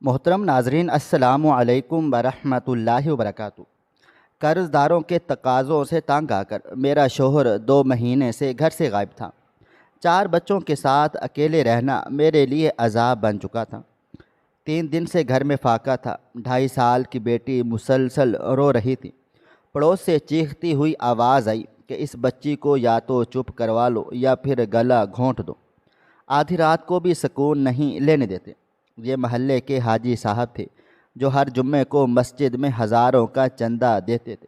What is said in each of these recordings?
محترم ناظرین، السلام علیکم ورحمۃ اللہ وبرکاتہ۔ قرض داروں کے تقاضوں سے تنگ آ کر میرا شوہر 2 مہینے سے گھر سے غائب تھا۔ 4 بچوں کے ساتھ اکیلے رہنا میرے لیے عذاب بن چکا تھا۔ 3 دن سے گھر میں فاقہ تھا۔ 2.5 سال کی بیٹی مسلسل رو رہی تھی۔ پڑوس سے چیختی ہوئی آواز آئی کہ اس بچی کو یا تو چپ کروا لو یا پھر گلا گھونٹ دو۔ آدھی رات کو بھی سکون نہیں لینے دیتے۔ یہ محلے کے حاجی صاحب تھے جو ہر جمعے کو مسجد میں ہزاروں کا چندہ دیتے تھے۔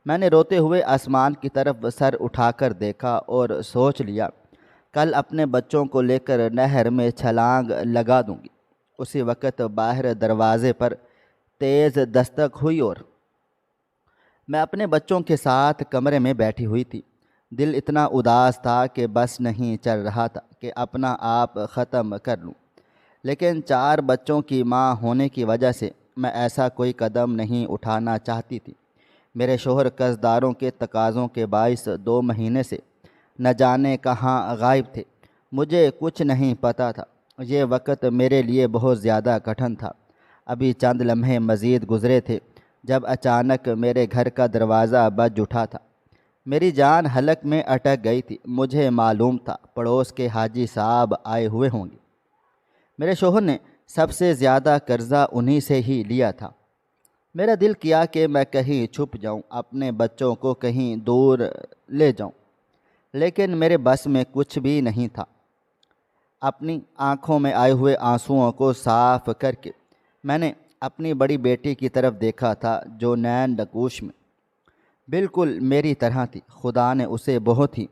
میں نے روتے ہوئے آسمان کی طرف سر اٹھا کر دیکھا اور سوچ لیا، کل اپنے بچوں کو لے کر نہر میں چھلانگ لگا دوں گی۔ اسی وقت باہر دروازے پر تیز دستک ہوئی اور میں اپنے بچوں کے ساتھ کمرے میں بیٹھی ہوئی تھی۔ دل اتنا اداس تھا کہ بس نہیں چل رہا تھا کہ اپنا آپ ختم کر لوں، لیکن 4 بچوں کی ماں ہونے کی وجہ سے میں ایسا کوئی قدم نہیں اٹھانا چاہتی تھی۔ میرے شوہر قرض داروں کے تقاضوں کے باعث 2 مہینے سے نہ جانے کہاں غائب تھے۔ مجھے کچھ نہیں پتہ تھا۔ یہ وقت میرے لیے بہت زیادہ کٹھن تھا۔ ابھی چند لمحے مزید گزرے تھے جب اچانک میرے گھر کا دروازہ بج اٹھا تھا۔ میری جان حلق میں اٹک گئی تھی۔ مجھے معلوم تھا پڑوس کے حاجی صاحب آئے ہوئے ہوں گے۔ میرے شوہر نے سب سے زیادہ قرضہ انہی سے ہی لیا تھا۔ میرا دل کیا کہ میں کہیں چھپ جاؤں، اپنے بچوں کو کہیں دور لے جاؤں، لیکن میرے بس میں کچھ بھی نہیں تھا۔ اپنی آنکھوں میں آئے ہوئے آنسوؤں کو صاف کر کے میں نے اپنی بڑی بیٹی کی طرف دیکھا تھا جو نین نقوش میں بالکل میری طرح تھی۔ خدا نے اسے بہت ہی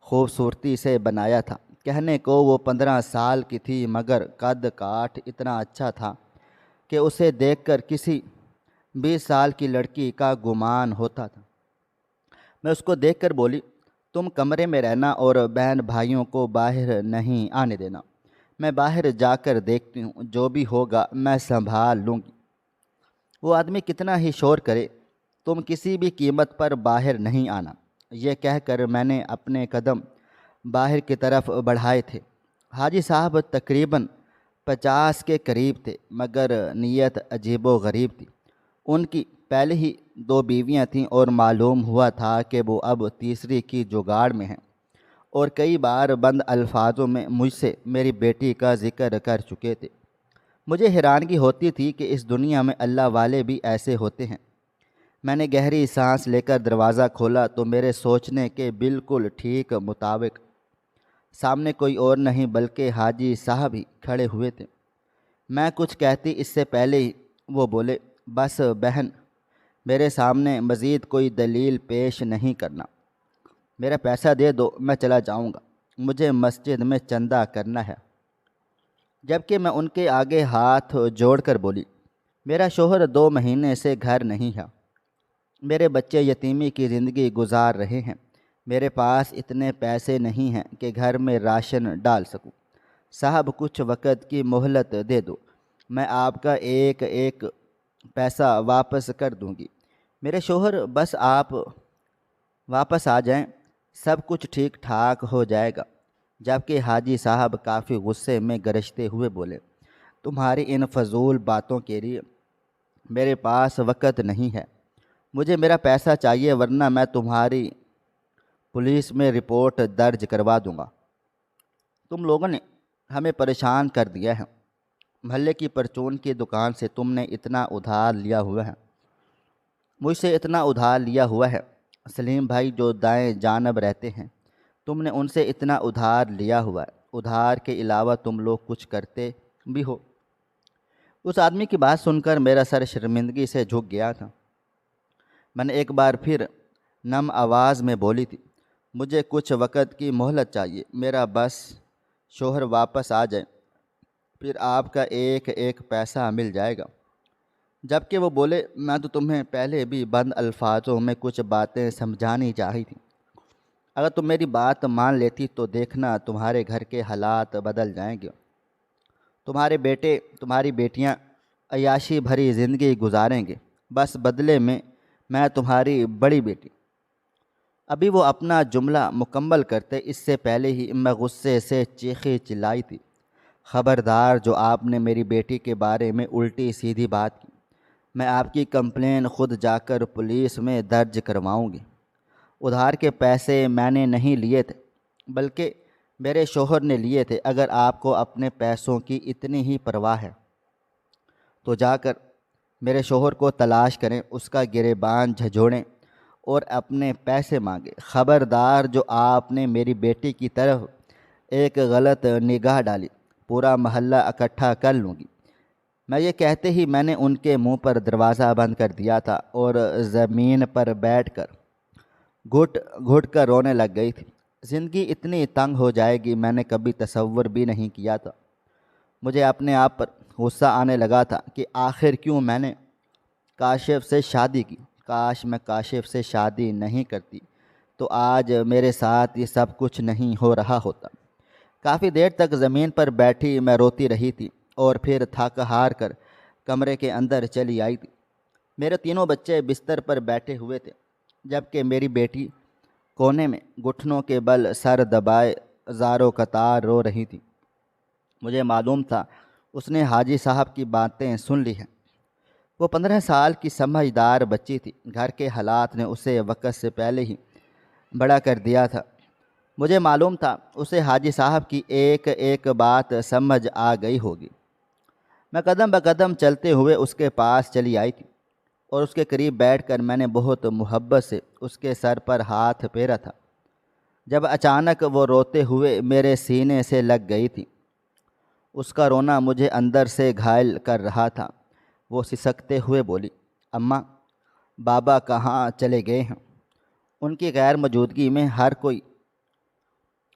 خوبصورتی سے بنایا تھا۔ کہنے کو وہ 15 سال کی تھی، مگر قد کاٹ اتنا اچھا تھا کہ اسے دیکھ کر کسی 20 سال کی لڑکی کا گمان ہوتا تھا۔ میں اس کو دیکھ کر بولی، تم کمرے میں رہنا اور بہن بھائیوں کو باہر نہیں آنے دینا۔ میں باہر جا کر دیکھتی ہوں، جو بھی ہوگا میں سنبھال لوں گی۔ وہ آدمی کتنا ہی شور کرے، تم کسی بھی قیمت پر باہر نہیں آنا۔ یہ کہہ کر میں نے اپنے قدم باہر کی طرف بڑھائے تھے۔ حاجی صاحب تقریباً 50 کے قریب تھے، مگر نیت عجیب و غریب تھی۔ ان کی پہلے ہی 2 بیویاں تھیں اور معلوم ہوا تھا کہ وہ اب تیسری کی جگاڑ میں ہیں، اور کئی بار بند الفاظوں میں مجھ سے میری بیٹی کا ذکر کر چکے تھے۔ مجھے حیرانگی ہوتی تھی کہ اس دنیا میں اللہ والے بھی ایسے ہوتے ہیں۔ میں نے گہری سانس لے کر دروازہ کھولا تو میرے سوچنے کے بالکل ٹھیک مطابق سامنے کوئی اور نہیں بلکہ حاجی صاحب ہی کھڑے ہوئے تھے۔ میں کچھ کہتی اس سے پہلے ہی وہ بولے، بس بہن، میرے سامنے مزید کوئی دلیل پیش نہیں کرنا۔ میرا پیسہ دے دو، میں چلا جاؤں گا۔ مجھے مسجد میں چندہ کرنا ہے۔ جبکہ میں ان کے آگے ہاتھ جوڑ کر بولی، میرا شوہر 2 مہینے سے گھر نہیں ہے۔ میرے بچے یتیمی کی زندگی گزار رہے ہیں۔ میرے پاس اتنے پیسے نہیں ہیں کہ گھر میں راشن ڈال سکوں۔ صاحب، کچھ وقت کی مہلت دے دو، میں آپ کا ایک ایک پیسہ واپس کر دوں گی۔ میرے شوہر، بس آپ واپس آ جائیں، سب کچھ ٹھیک ٹھاک ہو جائے گا۔ جبکہ حاجی صاحب کافی غصے میں گرجتے ہوئے بولے، تمہاری ان فضول باتوں کے لیے میرے پاس وقت نہیں ہے۔ مجھے میرا پیسہ چاہیے، ورنہ میں تمہاری پولیس میں رپورٹ درج کروا دوں گا۔ تم لوگوں نے ہمیں پریشان کر دیا ہے۔ محلے کی پرچون کی دکان سے تم نے اتنا ادھار لیا ہوا ہے، مجھ سے اتنا ادھار لیا ہوا ہے۔ سلیم بھائی جو دائیں جانب رہتے ہیں، تم نے ان سے اتنا ادھار لیا ہوا ہے۔ ادھار کے علاوہ تم لوگ کچھ کرتے بھی ہو۔ اس آدمی کی بات سن کر میرا سر شرمندگی سے جھک گیا تھا۔ میں نے ایک بار پھر نم آواز میں بولی تھی، مجھے کچھ وقت کی مہلت چاہیے، میرا بس شوہر واپس آ جائے، پھر آپ کا ایک ایک پیسہ مل جائے گا۔ جبکہ وہ بولے، میں تو تمہیں پہلے بھی بند الفاظوں میں کچھ باتیں سمجھانی چاہی تھی۔ اگر تم میری بات مان لیتی تو دیکھنا تمہارے گھر کے حالات بدل جائیں گے۔ تمہارے بیٹے، تمہاری بیٹیاں عیاشی بھری زندگی گزاریں گے، بس بدلے میں تمہاری بڑی بیٹی۔ ابھی وہ اپنا جملہ مکمل کرتے اس سے پہلے ہی میں غصے سے چیخی چلائی تھی، خبردار جو آپ نے میری بیٹی کے بارے میں الٹی سیدھی بات کی، میں آپ کی کمپلین خود جا کر پولیس میں درج کرواؤں گی۔ ادھار کے پیسے میں نے نہیں لیے تھے، بلکہ میرے شوہر نے لیے تھے۔ اگر آپ کو اپنے پیسوں کی اتنی ہی پرواہ ہے تو جا کر میرے شوہر کو تلاش کریں، اس کا گریبان جھنجھوڑیں اور اپنے پیسے مانگیں۔ خبردار جو آپ نے میری بیٹی کی طرف ایک غلط نگاہ ڈالی، پورا محلہ اکٹھا کر لوں گی۔ میں یہ کہتے ہی میں نے ان کے منہ پر دروازہ بند کر دیا تھا اور زمین پر بیٹھ کر گھٹ گھٹ کر رونے لگ گئی تھی۔ زندگی اتنی تنگ ہو جائے گی میں نے کبھی تصور بھی نہیں کیا تھا۔ مجھے اپنے آپ پر غصہ آنے لگا تھا کہ آخر کیوں میں نے کاشف سے شادی کی۔ کاش میں کاشف سے شادی نہیں کرتی تو آج میرے ساتھ یہ سب کچھ نہیں ہو رہا ہوتا۔ کافی دیر تک زمین پر بیٹھی میں روتی رہی تھی اور پھر تھک ہار کر کمرے کے اندر چلی آئی تھی۔ میرے تینوں بچے بستر پر بیٹھے ہوئے تھے، جبکہ میری بیٹی کونے میں گھٹنوں کے بل سر دبائے زاروں قطار رو رہی تھی۔ مجھے معلوم تھا اس نے حاجی صاحب کی باتیں سن لی ہیں۔ وہ 15 سال کی سمجھدار بچی تھی۔ گھر کے حالات نے اسے وقت سے پہلے ہی بڑا کر دیا تھا۔ مجھے معلوم تھا اسے حاجی صاحب کی ایک ایک بات سمجھ آ گئی ہوگی۔ میں قدم بقدم چلتے ہوئے اس کے پاس چلی آئی تھی اور اس کے قریب بیٹھ کر میں نے بہت محبت سے اس کے سر پر ہاتھ پھیرا تھا، جب اچانک وہ روتے ہوئے میرے سینے سے لگ گئی تھی۔ اس کا رونا مجھے اندر سے گھائل کر رہا تھا۔ وہ سسکتے ہوئے بولی، اماں، بابا کہاں چلے گئے ہیں؟ ان کی غیر موجودگی میں ہر کوئی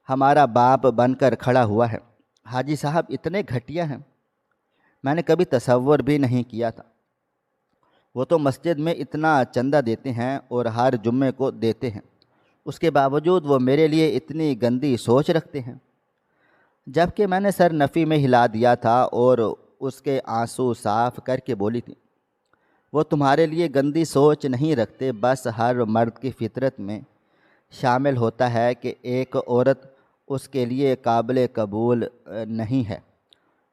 ہمارا باپ بن کر کھڑا ہوا ہے۔ حاجی صاحب اتنے گھٹیا ہیں، میں نے کبھی تصور بھی نہیں کیا تھا۔ وہ تو مسجد میں اتنا چندہ دیتے ہیں اور ہر جمعے کو دیتے ہیں، اس کے باوجود وہ میرے لیے اتنی گندی سوچ رکھتے ہیں۔ جبکہ میں نے سر نفی میں ہلا دیا تھا اور اس کے آنسو صاف کر کے بولی تھی، وہ تمہارے لیے گندی سوچ نہیں رکھتے، بس ہر مرد کی فطرت میں شامل ہوتا ہے کہ ایک عورت اس کے لیے قابل قبول نہیں ہے،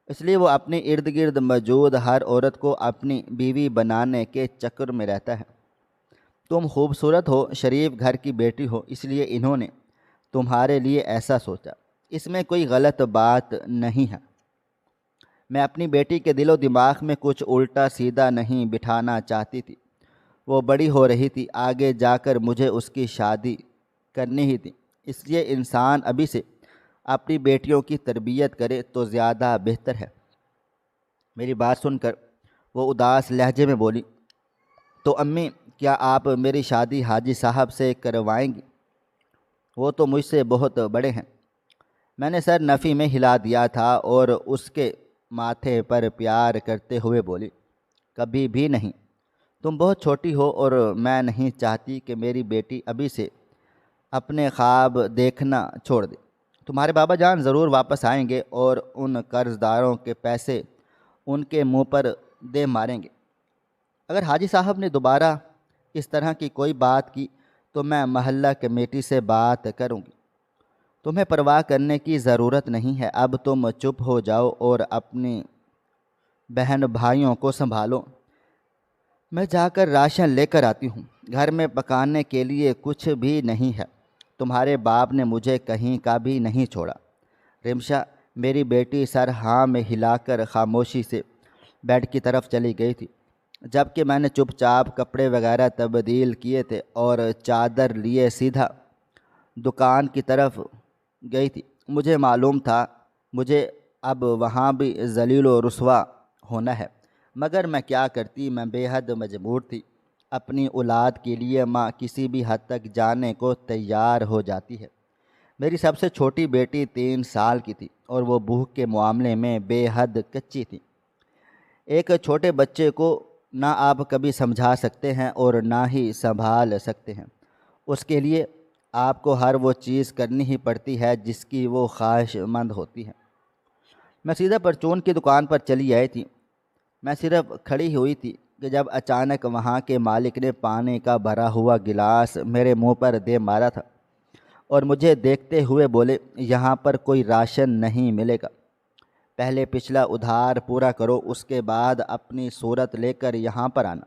اس لیے وہ اپنے ارد گرد موجود ہر عورت کو اپنی بیوی بنانے کے چکر میں رہتا ہے۔ تم خوبصورت ہو، شریف گھر کی بیٹی ہو، اس لیے انہوں نے تمہارے لیے ایسا سوچا۔ اس میں کوئی غلط بات نہیں ہے۔ میں اپنی بیٹی کے دل و دماغ میں کچھ الٹا سیدھا نہیں بٹھانا چاہتی تھی۔ وہ بڑی ہو رہی تھی، آگے جا کر مجھے اس کی شادی کرنی ہی تھی، اس لیے انسان ابھی سے اپنی بیٹیوں کی تربیت کرے تو زیادہ بہتر ہے۔ میری بات سن کر وہ اداس لہجے میں بولی، تو امی، کیا آپ میری شادی حاجی صاحب سے کروائیں گی؟ وہ تو مجھ سے بہت بڑے ہیں۔ میں نے سر نفی میں ہلا دیا تھا اور اس کے ماتھے پر پیار کرتے ہوئے بولی، کبھی بھی نہیں۔ تم بہت چھوٹی ہو اور میں نہیں چاہتی کہ میری بیٹی ابھی سے اپنے خواب دیکھنا چھوڑ دے۔ تمہارے بابا جان ضرور واپس آئیں گے اور ان قرض داروں کے پیسے ان کے منہ پر دے ماریں گے۔ اگر حاجی صاحب نے دوبارہ اس طرح کی کوئی بات کی تو میں محلہ کمیٹی سے بات کروں گی۔ تمہیں پرواہ کرنے کی ضرورت نہیں ہے، اب تم چپ ہو جاؤ اور اپنی بہن بھائیوں کو سنبھالو۔ میں جا کر راشن لے کر آتی ہوں، گھر میں پکانے کے لیے کچھ بھی نہیں ہے۔ تمہارے باپ نے مجھے کہیں کا بھی نہیں چھوڑا۔ رمشا، میری بیٹی سر ہاں میں ہلا کر خاموشی سے بیڈ کی طرف چلی گئی تھی، جبکہ میں نے چپ چاپ کپڑے وغیرہ تبدیل کیے تھے اور چادر لیے سیدھا دکان کی طرف گئی تھی۔ مجھے معلوم تھا مجھے اب وہاں بھی ذلیل و رسوا ہونا ہے، مگر میں کیا کرتی، میں بے حد مجبور تھی۔ اپنی اولاد کے لیے ماں کسی بھی حد تک جانے کو تیار ہو جاتی ہے۔ میری سب سے چھوٹی بیٹی 3 سال کی تھی اور وہ بھوک کے معاملے میں بے حد کچی تھی۔ ایک چھوٹے بچے کو نہ آپ کبھی سمجھا سکتے ہیں اور نہ ہی سنبھال سکتے ہیں، اس کے لیے آپ کو ہر وہ چیز کرنی ہی پڑتی ہے جس کی وہ خواہش مند ہوتی ہے۔ میں سیدھا پرچون کی دکان پر چلی آئی تھی۔ میں صرف کھڑی ہوئی تھی کہ جب اچانک وہاں کے مالک نے پانی کا بھرا ہوا گلاس میرے منہ پر دے مارا تھا اور مجھے دیکھتے ہوئے بولے، یہاں پر کوئی راشن نہیں ملے گا۔ پہلے پچھلا ادھار پورا کرو، اس کے بعد اپنی صورت لے کر یہاں پر آنا،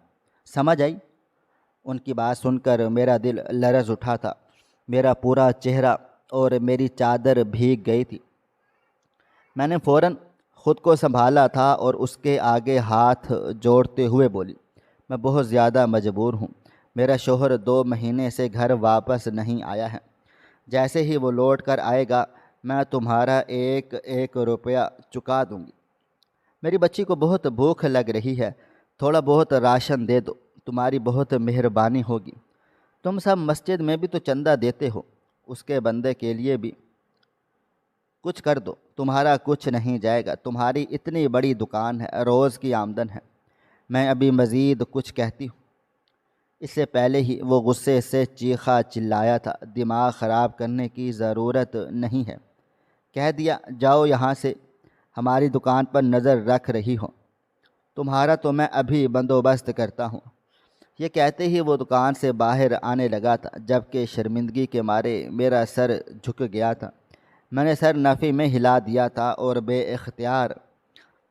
سمجھ آئی؟ ان کی بات سن کر میرا دل لرز اٹھا تھا، میرا پورا چہرہ اور میری چادر بھیگ گئی تھی۔ میں نے فوراً خود کو سنبھالا تھا اور اس کے آگے ہاتھ جوڑتے ہوئے بولی، میں بہت زیادہ مجبور ہوں، میرا شوہر 2 مہینے سے گھر واپس نہیں آیا ہے، جیسے ہی وہ لوٹ کر آئے گا میں تمہارا 1 روپیہ چکا دوں گی۔ میری بچی کو بہت بھوک لگ رہی ہے، تھوڑا بہت راشن دے دو، تمہاری بہت مہربانی ہوگی۔ تم سب مسجد میں بھی تو چندہ دیتے ہو، اس کے بندے کے لیے بھی کچھ کر دو، تمہارا کچھ نہیں جائے گا، تمہاری اتنی بڑی دکان ہے، روز کی آمدن ہے۔ میں ابھی مزید کچھ کہتی ہوں، اس سے پہلے ہی وہ غصے سے چیخا چلایا تھا، دماغ خراب کرنے کی ضرورت نہیں ہے، کہہ دیا جاؤ یہاں سے، ہماری دکان پر نظر رکھ رہی ہو، تمہارا تو میں ابھی بندوبست کرتا ہوں۔ یہ کہتے ہی وہ دکان سے باہر آنے لگا تھا، جبکہ شرمندگی کے مارے میرا سر جھک گیا تھا۔ میں نے سر نفی میں ہلا دیا تھا اور بے اختیار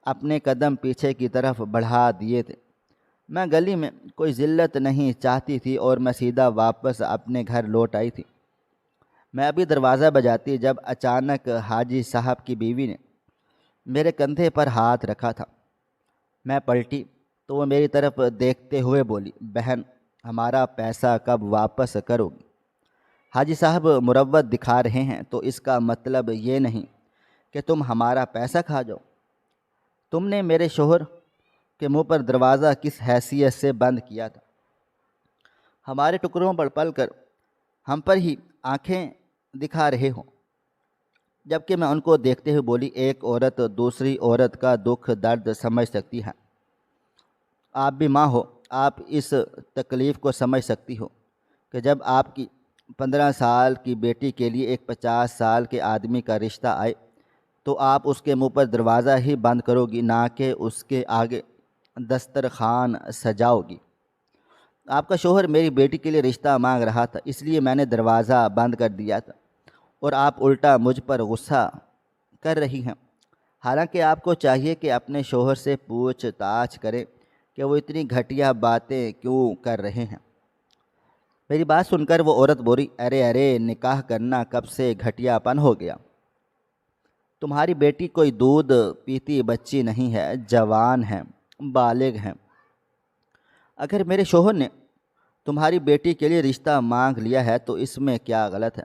اپنے قدم پیچھے کی طرف بڑھا دیے تھے۔ میں گلی میں کوئی ذلت نہیں چاہتی تھی اور میں سیدھا واپس اپنے گھر لوٹ آئی تھی۔ میں ابھی دروازہ بجاتی جب اچانک حاجی صاحب کی بیوی نے میرے کندھے پر ہاتھ رکھا تھا۔ میں پلٹی تو وہ میری طرف دیکھتے ہوئے بولی، بہن ہمارا پیسہ کب واپس کرو گی؟ حاجی صاحب مروت دکھا رہے ہیں تو اس کا مطلب یہ نہیں کہ تم ہمارا پیسہ کھا جاؤ۔ تم نے میرے شوہر کے منہ پر دروازہ کس حیثیت سے بند کیا تھا؟ ہمارے ٹکڑوں پر پل کر ہم پر ہی آنکھیں دکھا رہے ہو۔ جبکہ میں ان کو دیکھتے ہوئے بولی، ایک عورت دوسری عورت کا دکھ درد سمجھ سکتی ہے، آپ بھی ماں ہو، آپ اس تکلیف کو سمجھ سکتی ہو کہ جب آپ کی 15 سال کی بیٹی کے لیے ایک 50 سال کے آدمی کا رشتہ آئے تو آپ اس کے منہ پر دروازہ ہی بند کرو گی، نہ کہ اس کے آگے دسترخوان سجاؤ گی۔ آپ کا شوہر میری بیٹی کے لیے رشتہ مانگ رہا تھا، اس لیے میں نے دروازہ بند کر دیا تھا، اور آپ الٹا مجھ پر غصہ کر رہی ہیں۔ حالانکہ آپ کو چاہیے کہ اپنے شوہر سے پوچھ تاچھ کریں کہ وہ اتنی گھٹیا باتیں کیوں کر رہے ہیں۔ میری بات سن کر وہ عورت بولی، ارے نکاح کرنا کب سے گھٹیا پن ہو گیا؟ تمہاری بیٹی کوئی دودھ پیتی بچی نہیں ہے، جوان ہے، بالغ ہے۔ اگر میرے شوہر نے تمہاری بیٹی کے لیے رشتہ مانگ لیا ہے تو اس میں کیا غلط ہے؟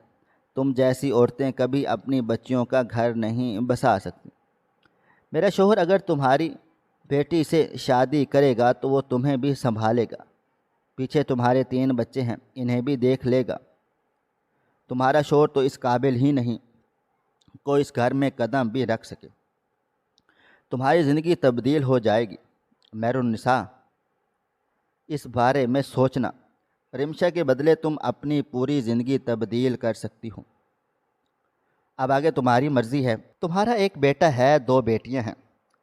تم جیسی عورتیں کبھی اپنی بچیوں کا گھر نہیں بسا سکتی۔ میرا شوہر اگر تمہاری بیٹی سے شادی کرے گا تو وہ تمہیں بھی سنبھالے گا، پیچھے تمہارے 3 بچے ہیں، انہیں بھی دیکھ لے گا۔ تمہارا شوہر تو اس قابل ہی نہیں کوئی اس گھر میں قدم بھی رکھ سکے۔ تمہاری زندگی تبدیل ہو جائے گی۔ مہر النساء، اس بارے میں سوچنا، رمشا کے بدلے تم اپنی پوری زندگی تبدیل کر سکتی ہو۔ اب آگے تمہاری مرضی ہے۔ تمہارا ایک بیٹا ہے، 2 بیٹیاں ہیں،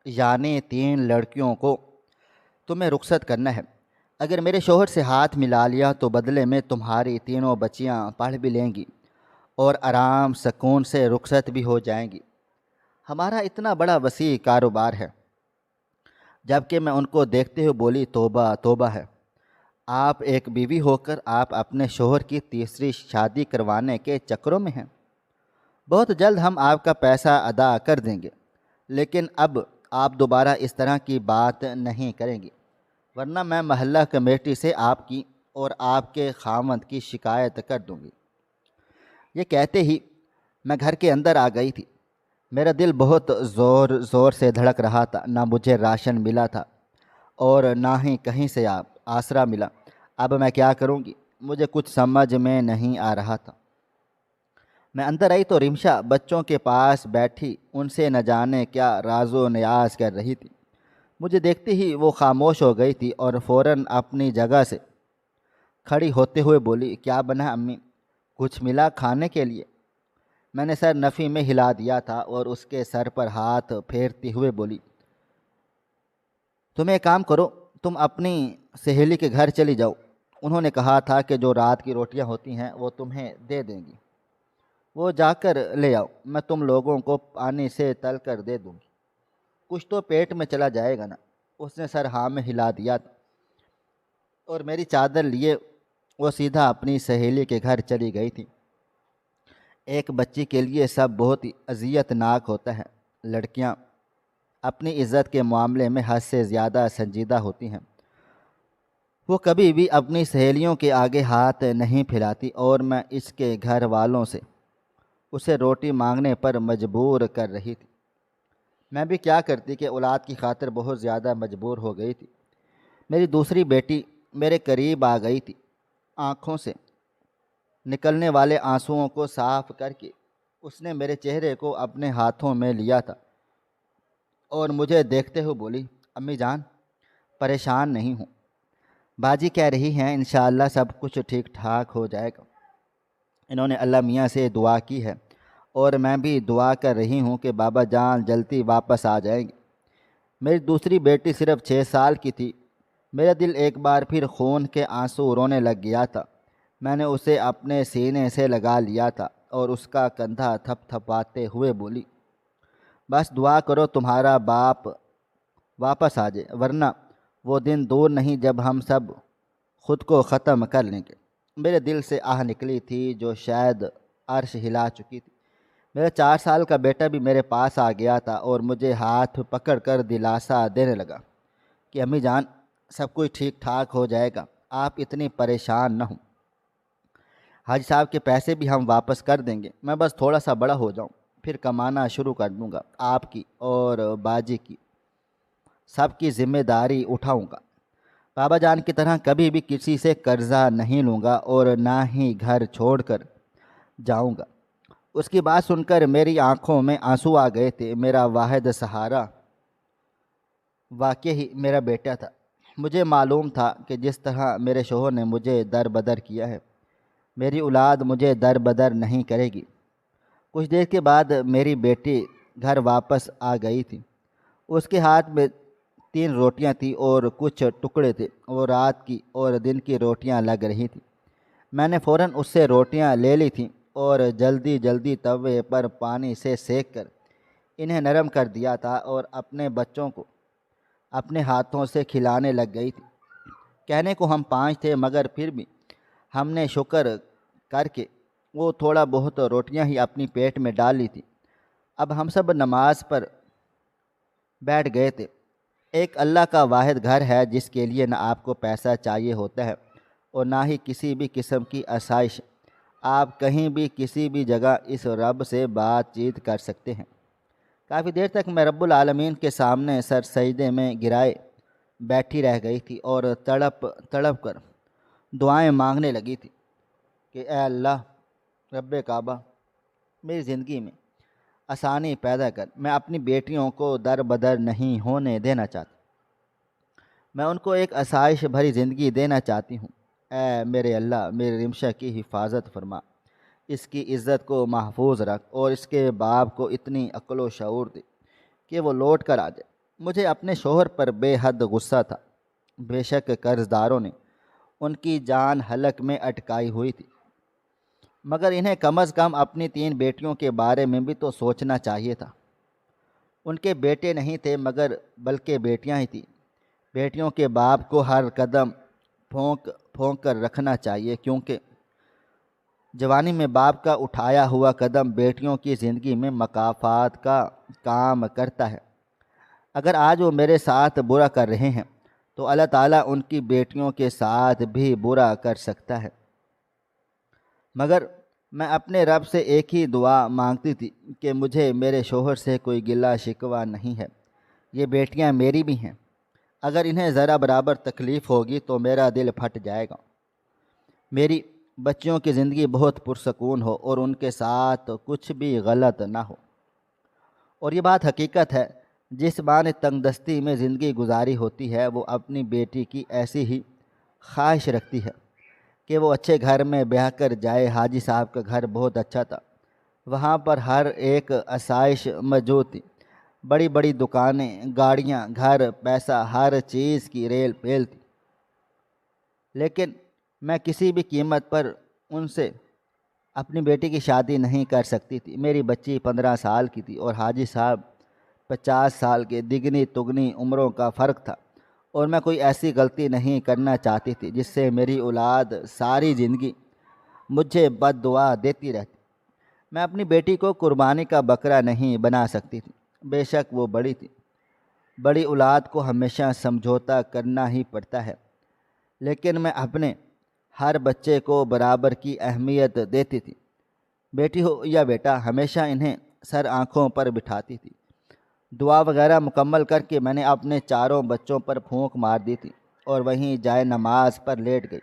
یعنی 3 لڑکیوں کو تمہیں رخصت کرنا ہے۔ اگر میرے شوہر سے ہاتھ ملا لیا تو بدلے میں تمہاری 3 بچیاں پڑھ بھی لیں گی اور آرام سکون سے رخصت بھی ہو جائیں گی۔ ہمارا اتنا بڑا وسیع کاروبار ہے۔ جبکہ میں ان کو دیکھتے ہوئے بولی، توبہ توبہ ہے، آپ ایک بیوی ہو کر آپ اپنے شوہر کی تیسری شادی کروانے کے چکروں میں ہیں۔ بہت جلد ہم آپ کا پیسہ ادا کر دیں گے، لیکن اب آپ دوبارہ اس طرح کی بات نہیں کریں گی، ورنہ میں محلہ کمیٹی سے آپ کی اور آپ کے خاوند کی شکایت کر دوں گی۔ یہ کہتے ہی میں گھر کے اندر آ گئی تھی۔ میرا دل بہت زور زور سے دھڑک رہا تھا، نہ مجھے راشن ملا تھا اور نہ ہی کہیں سے آسرا ملا۔ اب میں کیا کروں گی؟ مجھے کچھ سمجھ میں نہیں آ رہا تھا۔ میں اندر آئی تو رمشا بچوں کے پاس بیٹھی ان سے نہ جانے کیا راز و نیاز کر رہی تھی۔ مجھے دیکھتے ہی وہ خاموش ہو گئی تھی اور فوراً اپنی جگہ سے کھڑی ہوتے ہوئے بولی، کیا بنا امی؟ کچھ ملا کھانے کے لیے؟ میں نے سر نفی میں ہلا دیا تھا اور اس کے سر پر ہاتھ پھیرتے ہوئے بولی، تم ایک کام کرو، تم اپنی سہیلی کے گھر چلی جاؤ، انہوں نے کہا تھا کہ جو رات کی روٹیاں ہوتی ہیں وہ تمہیں دے دیں گی، وہ جا کر لے آؤ، میں تم لوگوں کو پانی سے تل کر دے دوں گی۔ کچھ تو پیٹ میں چلا جائے گا نا۔ اس نے سر ہاں میں ہلا دیا تھا اور میری چادر لیے وہ سیدھا اپنی سہیلی کے گھر چلی گئی تھی۔ ایک بچی کے لیے سب بہت ہی اذیت ناک ہوتا ہے۔ لڑکیاں اپنی عزت کے معاملے میں حد سے زیادہ سنجیدہ ہوتی ہیں۔ وہ کبھی بھی اپنی سہیلیوں کے آگے ہاتھ نہیں پھیلاتی اور میں اس کے گھر والوں سے اسے روٹی مانگنے پر مجبور کر رہی تھی۔ میں بھی کیا کرتی کہ اولاد کی خاطر بہت زیادہ مجبور ہو گئی تھی۔ میری دوسری بیٹی میرے قریب آ گئی تھی۔ آنکھوں سے نکلنے والے آنسوؤں کو صاف کر کے اس نے میرے چہرے کو اپنے ہاتھوں میں لیا تھا اور مجھے دیکھتے ہوئے بولی، امی جان پریشان نہیں ہوں، باجی کہہ رہی ہیں انشاءاللہ سب کچھ ٹھیک ٹھاک ہو جائے گا۔ انہوں نے اللہ میاں سے دعا کی ہے اور میں بھی دعا کر رہی ہوں کہ بابا جان جلدی واپس آ جائیں گے۔ میری دوسری بیٹی صرف 6 سال کی تھی۔ میرا دل ایک بار پھر خون کے آنسو رونے لگ گیا تھا۔ میں نے اسے اپنے سینے سے لگا لیا تھا اور اس کا کندھا تھپ تھپاتے ہوئے بولی، بس دعا کرو تمہارا باپ واپس آ جائے، ورنہ وہ دن دور نہیں جب ہم سب خود کو ختم کر لیں گے۔ میرے دل سے آہ نکلی تھی جو شاید عرش ہلا چکی تھی۔ میرا 4 سال کا بیٹا بھی میرے پاس آ گیا تھا اور مجھے ہاتھ پکڑ کر دلاسا دینے لگا کہ امی جان سب کچھ ٹھیک ٹھاک ہو جائے گا، آپ اتنی پریشان نہ ہوں، حاجی صاحب کے پیسے بھی ہم واپس کر دیں گے، میں بس تھوڑا سا بڑا ہو جاؤں پھر کمانا شروع کر دوں گا، آپ کی اور باجی کی سب کی ذمہ داری اٹھاؤں گا، بابا جان کی طرح کبھی بھی کسی سے قرضہ نہیں لوں گا اور نہ ہی گھر چھوڑ کر جاؤں گا۔ اس کی بات سن کر میری آنکھوں میں آنسو آ گئے تھے۔ میرا واحد سہارا واقعی میرا بیٹا تھا۔ مجھے معلوم تھا کہ جس طرح میرے شوہر نے مجھے در بدر کیا ہے، میری اولاد مجھے در بدر نہیں کرے گی۔ کچھ دیر کے بعد میری بیٹی گھر واپس آ گئی تھی۔ اس کے ہاتھ میں 3 روٹیاں تھیں اور کچھ ٹکڑے تھے۔ وہ رات کی اور دن کی روٹیاں لگ رہی تھیں۔ میں نے فوراً اس سے روٹیاں لے لی تھیں اور جلدی جلدی توے پر پانی سے سینک کر انہیں نرم کر دیا تھا اور اپنے بچوں کو اپنے ہاتھوں سے کھلانے لگ گئی تھی۔ کہنے کو ہم 5 تھے مگر پھر بھی ہم نے شکر کر کے وہ تھوڑا بہت روٹیاں ہی اپنی پیٹ میں ڈال لی تھی۔ اب ہم سب نماز پر بیٹھ گئے تھے۔ ایک اللہ کا واحد گھر ہے جس کے لیے نہ آپ کو پیسہ چاہیے ہوتا ہے اور نہ ہی کسی بھی قسم کی آسائش۔ آپ کہیں بھی کسی بھی جگہ اس رب سے بات چیت کر سکتے ہیں۔ کافی دیر تک میں رب العالمین کے سامنے سر سجدے میں گرائے بیٹھی رہ گئی تھی اور تڑپ تڑپ کر دعائیں مانگنے لگی تھی کہ اے اللہ رب کعبہ میری زندگی میں آسانی پیدا کر، میں اپنی بیٹیوں کو در بدر نہیں ہونے دینا چاہتی، میں ان کو ایک آسائش بھری زندگی دینا چاہتی ہوں۔ اے میرے اللہ میرے رمشہ کی حفاظت فرما، اس کی عزت کو محفوظ رکھ اور اس کے باپ کو اتنی عقل و شعور دے کہ وہ لوٹ کر آ جائے۔ مجھے اپنے شوہر پر بے حد غصہ تھا۔ بے شک قرض داروں نے ان کی جان حلق میں اٹکائی ہوئی تھی، مگر انہیں کم از کم اپنی 3 بیٹیوں کے بارے میں بھی تو سوچنا چاہیے تھا۔ ان کے بیٹے نہیں تھے مگر بلکہ بیٹیاں ہی تھیں۔ بیٹیوں کے باپ کو ہر قدم پھونک پھونک کر رکھنا چاہیے، کیونکہ جوانی میں باپ کا اٹھایا ہوا قدم بیٹیوں کی زندگی میں مکافات کا کام کرتا ہے۔ اگر آج وہ میرے ساتھ برا کر رہے ہیں تو اللہ تعالیٰ ان کی بیٹیوں کے ساتھ بھی برا کر سکتا ہے۔ مگر میں اپنے رب سے ایک ہی دعا مانگتی تھی کہ مجھے میرے شوہر سے کوئی گلہ شکوہ نہیں ہے، یہ بیٹیاں میری بھی ہیں، اگر انہیں ذرا برابر تکلیف ہوگی تو میرا دل پھٹ جائے گا۔ میری بچیوں کی زندگی بہت پرسکون ہو اور ان کے ساتھ کچھ بھی غلط نہ ہو۔ اور یہ بات حقیقت ہے، جس ماں نے تنگ دستی میں زندگی گزاری ہوتی ہے وہ اپنی بیٹی کی ایسی ہی خواہش رکھتی ہے کہ وہ اچھے گھر میں بیاہ کر جائے۔ حاجی صاحب کا گھر بہت اچھا تھا، وہاں پر ہر ایک آسائش موجود تھی، بڑی بڑی دکانیں، گاڑیاں، گھر، پیسہ، ہر چیز کی ریل پیل تھی۔ لیکن میں کسی بھی قیمت پر ان سے اپنی بیٹی کی شادی نہیں کر سکتی تھی۔ میری بچی 15 سال کی تھی اور حاجی صاحب 50 سال کے دگنی تگنی عمروں کا فرق تھا، اور میں کوئی ایسی غلطی نہیں کرنا چاہتی تھی جس سے میری اولاد ساری زندگی مجھے بد دعا دیتی رہتی۔ میں اپنی بیٹی کو قربانی کا بکرا نہیں بنا سکتی تھی، بے شک وہ بڑی تھی۔ بڑی اولاد کو ہمیشہ سمجھوتا کرنا ہی پڑتا ہے، لیکن میں اپنے ہر بچے کو برابر کی اہمیت دیتی تھی۔ بیٹی ہو یا بیٹا، ہمیشہ انہیں سر آنکھوں پر بٹھاتی تھی۔ دعا وغیرہ مکمل کر کے میں نے اپنے چاروں بچوں پر پھونک مار دی تھی اور وہیں جائے نماز پر لیٹ گئی۔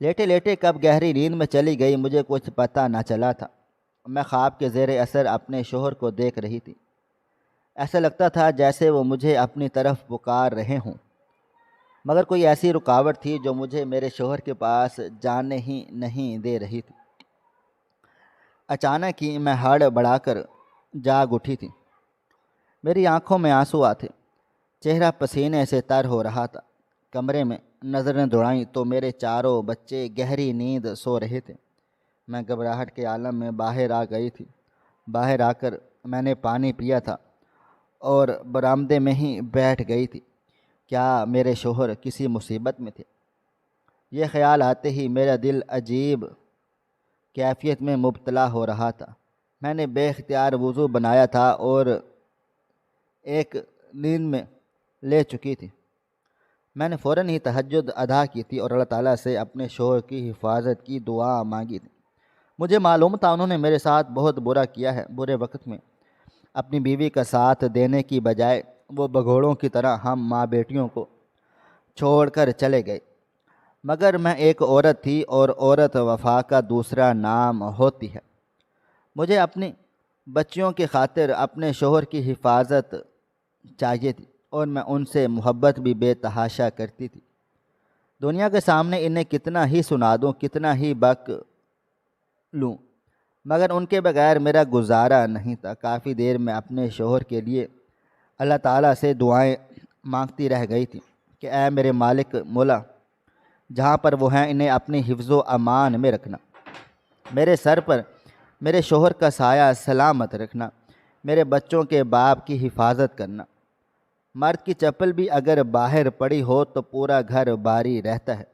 لیٹے لیٹے کب گہری نیند میں چلی گئی مجھے کچھ پتہ نہ چلا تھا۔ میں خواب کے زیر اثر اپنے شوہر کو دیکھ رہی تھی۔ ایسا لگتا تھا جیسے وہ مجھے اپنی طرف پکار رہے ہوں، مگر کوئی ایسی رکاوٹ تھی جو مجھے میرے شوہر کے پاس جانے ہی نہیں دے رہی تھی۔ اچانک ہی میں ہڑ بڑھا کر جاگ اٹھی تھی۔ میری آنکھوں میں آنسو آتے، چہرہ پسینے سے تر ہو رہا تھا۔ کمرے میں نظریں دوڑائیں تو میرے چاروں بچے گہری نیند سو رہے تھے۔ میں گھبراہٹ کے عالم میں باہر آ گئی تھی۔ باہر آ کر میں نے پانی پیا تھا اور برآمدے میں ہی بیٹھ گئی تھی۔ کیا میرے شوہر کسی مصیبت میں تھے؟ یہ خیال آتے ہی میرا دل عجیب کیفیت میں مبتلا ہو رہا تھا۔ میں نے بے اختیار وضو بنایا تھا اور ایک نیند میں لے چکی تھی۔ میں نے فوراً ہی تہجد ادا کی تھی اور اللہ تعالیٰ سے اپنے شوہر کی حفاظت کی دعا مانگی تھی۔ مجھے معلوم تھا انہوں نے میرے ساتھ بہت برا کیا ہے۔ برے وقت میں اپنی بیوی کا ساتھ دینے کی بجائے وہ بگھوڑوں کی طرح ہم ماں بیٹیوں کو چھوڑ کر چلے گئے۔ مگر میں ایک عورت تھی اور عورت وفا کا دوسرا نام ہوتی ہے۔ مجھے اپنی بچیوں کی خاطر اپنے شوہر کی حفاظت چاہیے تھی اور میں ان سے محبت بھی بے تحاشا کرتی تھی۔ دنیا کے سامنے انہیں کتنا ہی سنا دوں، کتنا ہی بک لوں، مگر ان کے بغیر میرا گزارا نہیں تھا۔ کافی دیر میں اپنے شوہر کے لیے اللہ تعالیٰ سے دعائیں مانگتی رہ گئی تھی کہ اے میرے مالک مولا، جہاں پر وہ ہیں انہیں اپنی حفظ و امان میں رکھنا، میرے سر پر میرے شوہر کا سایہ سلامت رکھنا، میرے بچوں کے باپ کی حفاظت کرنا۔ مرد کی چپل بھی اگر باہر پڑی ہو تو پورا گھر باری رہتا ہے۔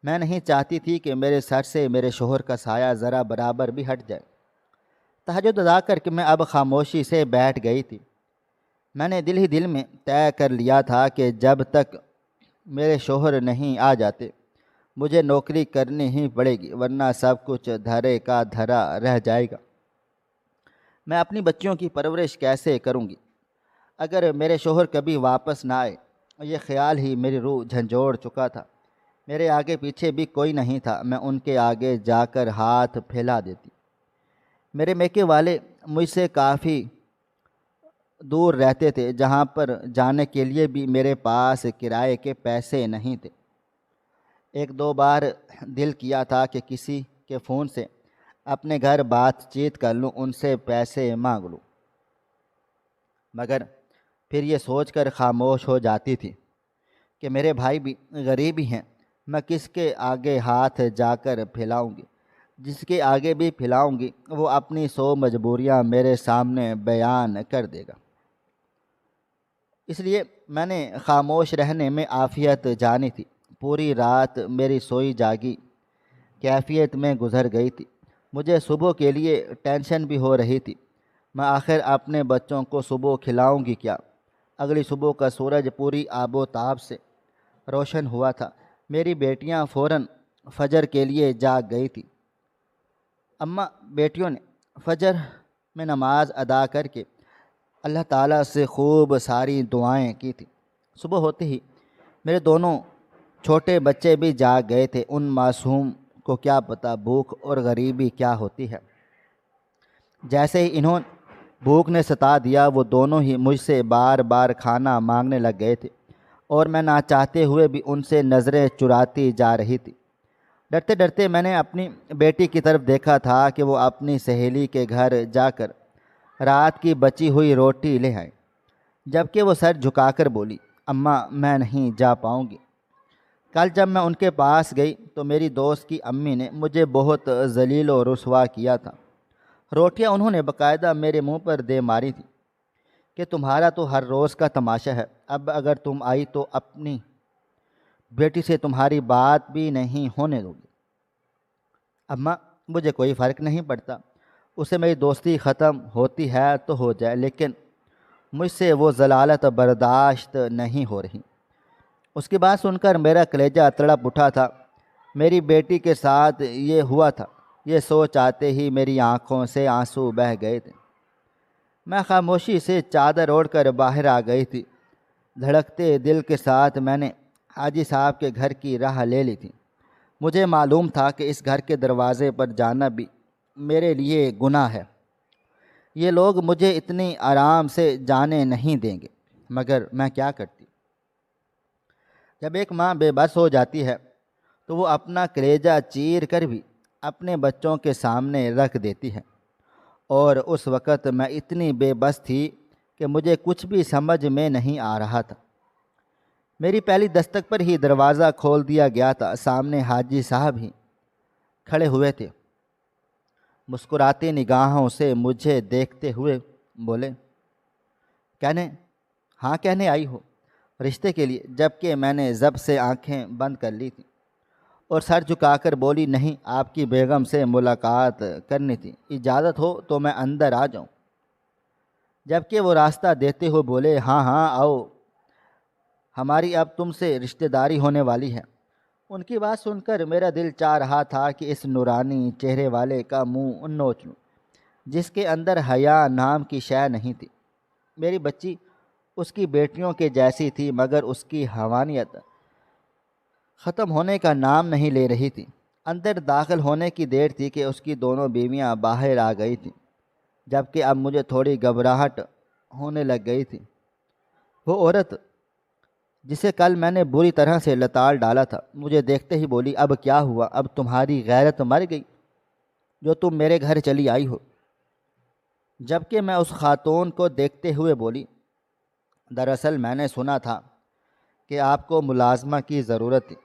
میں نہیں چاہتی تھی کہ میرے سر سے میرے شوہر کا سایہ ذرا برابر بھی ہٹ جائے۔ تہجد ادا کر کے میں اب خاموشی سے بیٹھ گئی تھی۔ میں نے دل ہی دل میں طے کر لیا تھا کہ جب تک میرے شوہر نہیں آ جاتے مجھے نوکری کرنی ہی پڑے گی، ورنہ سب کچھ دھرے کا دھرا رہ جائے گا۔ میں اپنی بچیوں کی پرورش کیسے کروں گی اگر میرے شوہر کبھی واپس نہ آئے؟ یہ خیال ہی میری روح جھنجھوڑ چکا تھا۔ میرے آگے پیچھے بھی کوئی نہیں تھا، میں ان کے آگے جا کر ہاتھ پھیلا دیتی۔ میرے میکے والے مجھ سے کافی دور رہتے تھے، جہاں پر جانے کے لیے بھی میرے پاس کرائے کے پیسے نہیں تھے۔ ایک دو بار دل کیا تھا کہ کسی کے فون سے اپنے گھر بات چیت کر لوں، ان سے پیسے مانگ لوں، مگر پھر یہ سوچ کر خاموش ہو جاتی تھی کہ میرے بھائی بھی غریب ہی ہیں، میں کس کے آگے ہاتھ جا کر پھیلاؤں گی؟ جس کے آگے بھی پھیلاؤں گی وہ اپنی 100 مجبوریاں میرے سامنے بیان کر دے گا۔ اس لیے میں نے خاموش رہنے میں عافیت جانی تھی۔ پوری رات میری سوئی جاگی کیفیت میں گزر گئی تھی۔ مجھے صبح کے لیے ٹینشن بھی ہو رہی تھی۔ میں آخر اپنے بچوں کو صبح کھلاؤں گی کیا؟ اگلی صبح کا سورج پوری آب و تاب سے روشن ہوا تھا۔ میری بیٹیاں فوراً فجر کے لیے جاگ گئی تھی۔ اماں بیٹیوں نے فجر میں نماز ادا کر کے اللہ تعالیٰ سے خوب ساری دعائیں کی تھیں۔ صبح ہوتے ہی میرے دونوں چھوٹے بچے بھی جاگ گئے تھے۔ ان معصوم کو کیا پتہ بھوک اور غریبی کیا ہوتی ہے۔ جیسے ہی انہوں بھوک نے ستا دیا وہ دونوں ہی مجھ سے بار بار کھانا مانگنے لگ گئے تھے اور میں نہ چاہتے ہوئے بھی ان سے نظریں چراتی جا رہی تھی۔ ڈرتے ڈرتے میں نے اپنی بیٹی کی طرف دیکھا تھا کہ وہ اپنی سہیلی کے گھر جا کر رات کی بچی ہوئی روٹی لے آئیں، جبکہ وہ سر جھکا کر بولی، اماں میں نہیں جا پاؤں گی۔ کل جب میں ان کے پاس گئی تو میری دوست کی امی نے مجھے بہت ذلیل و رسوا کیا تھا۔ روٹیاں انہوں نے باقاعدہ میرے منہ پر دے ماری تھیں کہ تمہارا تو ہر روز کا تماشا ہے، اب اگر تم آئی تو اپنی بیٹی سے تمہاری بات بھی نہیں ہونے دو گی۔ اماں، مجھے کوئی فرق نہیں پڑتا، اسے میری دوستی ختم ہوتی ہے تو ہو جائے، لیکن مجھ سے وہ ضلالت برداشت نہیں ہو رہی۔ اس کی بات سن کر میرا کلیجہ تڑپ اٹھا تھا۔ میری بیٹی کے ساتھ یہ ہوا تھا، یہ سوچ آتے ہی میری آنکھوں سے آنسو بہہ گئے تھے۔ میں خاموشی سے چادر اوڑھ کر باہر آ گئی تھی۔ دھڑکتے دل کے ساتھ میں نے حاجی صاحب کے گھر کی راہ لے لی تھی۔ مجھے معلوم تھا کہ اس گھر کے دروازے پر جانا بھی میرے لیے گناہ ہے۔ یہ لوگ مجھے اتنی آرام سے جانے نہیں دیں گے، مگر میں کیا کرتی؟ جب ایک ماں بے بس ہو جاتی ہے تو وہ اپنا کلیجہ چیر کر بھی اپنے بچوں کے سامنے رکھ دیتی ہے، اور اس وقت میں اتنی بے بس تھی کہ مجھے کچھ بھی سمجھ میں نہیں آ رہا تھا۔ میری پہلی دستک پر ہی دروازہ کھول دیا گیا تھا۔ سامنے حاجی صاحب ہی کھڑے ہوئے تھے، مسکراتی نگاہوں سے مجھے دیکھتے ہوئے بولے، کہنے آئی ہو رشتے کے لیے؟ جبکہ میں نے ضب سے آنکھیں بند کر لی تھیں اور سر جھکا کر بولی، نہیں، آپ کی بیگم سے ملاقات کرنی تھی، اجازت ہو تو میں اندر آ جاؤں؟ جبکہ وہ راستہ دیتے ہوئے بولے، ہاں ہاں آؤ، ہماری اب تم سے رشتہ داری ہونے والی ہے۔ ان کی بات سن کر میرا دل چاہ رہا تھا کہ اس نورانی چہرے والے کا منہ نوچ لوں، جس کے اندر حیا نام کی شے نہیں تھی۔ میری بچی اس کی بیٹیوں کے جیسی تھی، مگر اس کی حیوانیت ختم ہونے کا نام نہیں لے رہی تھی۔ اندر داخل ہونے کی دیر تھی کہ اس کی دونوں بیویاں باہر آ گئی تھیں، جبکہ اب مجھے تھوڑی گھبراہٹ ہونے لگ گئی تھی۔ وہ عورت جسے کل میں نے بری طرح سے لتاڑ ڈالا تھا، مجھے دیکھتے ہی بولی، اب کیا ہوا؟ اب تمہاری غیرت مر گئی جو تم میرے گھر چلی آئی ہو؟ جبکہ میں اس خاتون کو دیکھتے ہوئے بولی، دراصل میں نے سنا تھا کہ آپ کو ملازمہ کی ضرورت تھی۔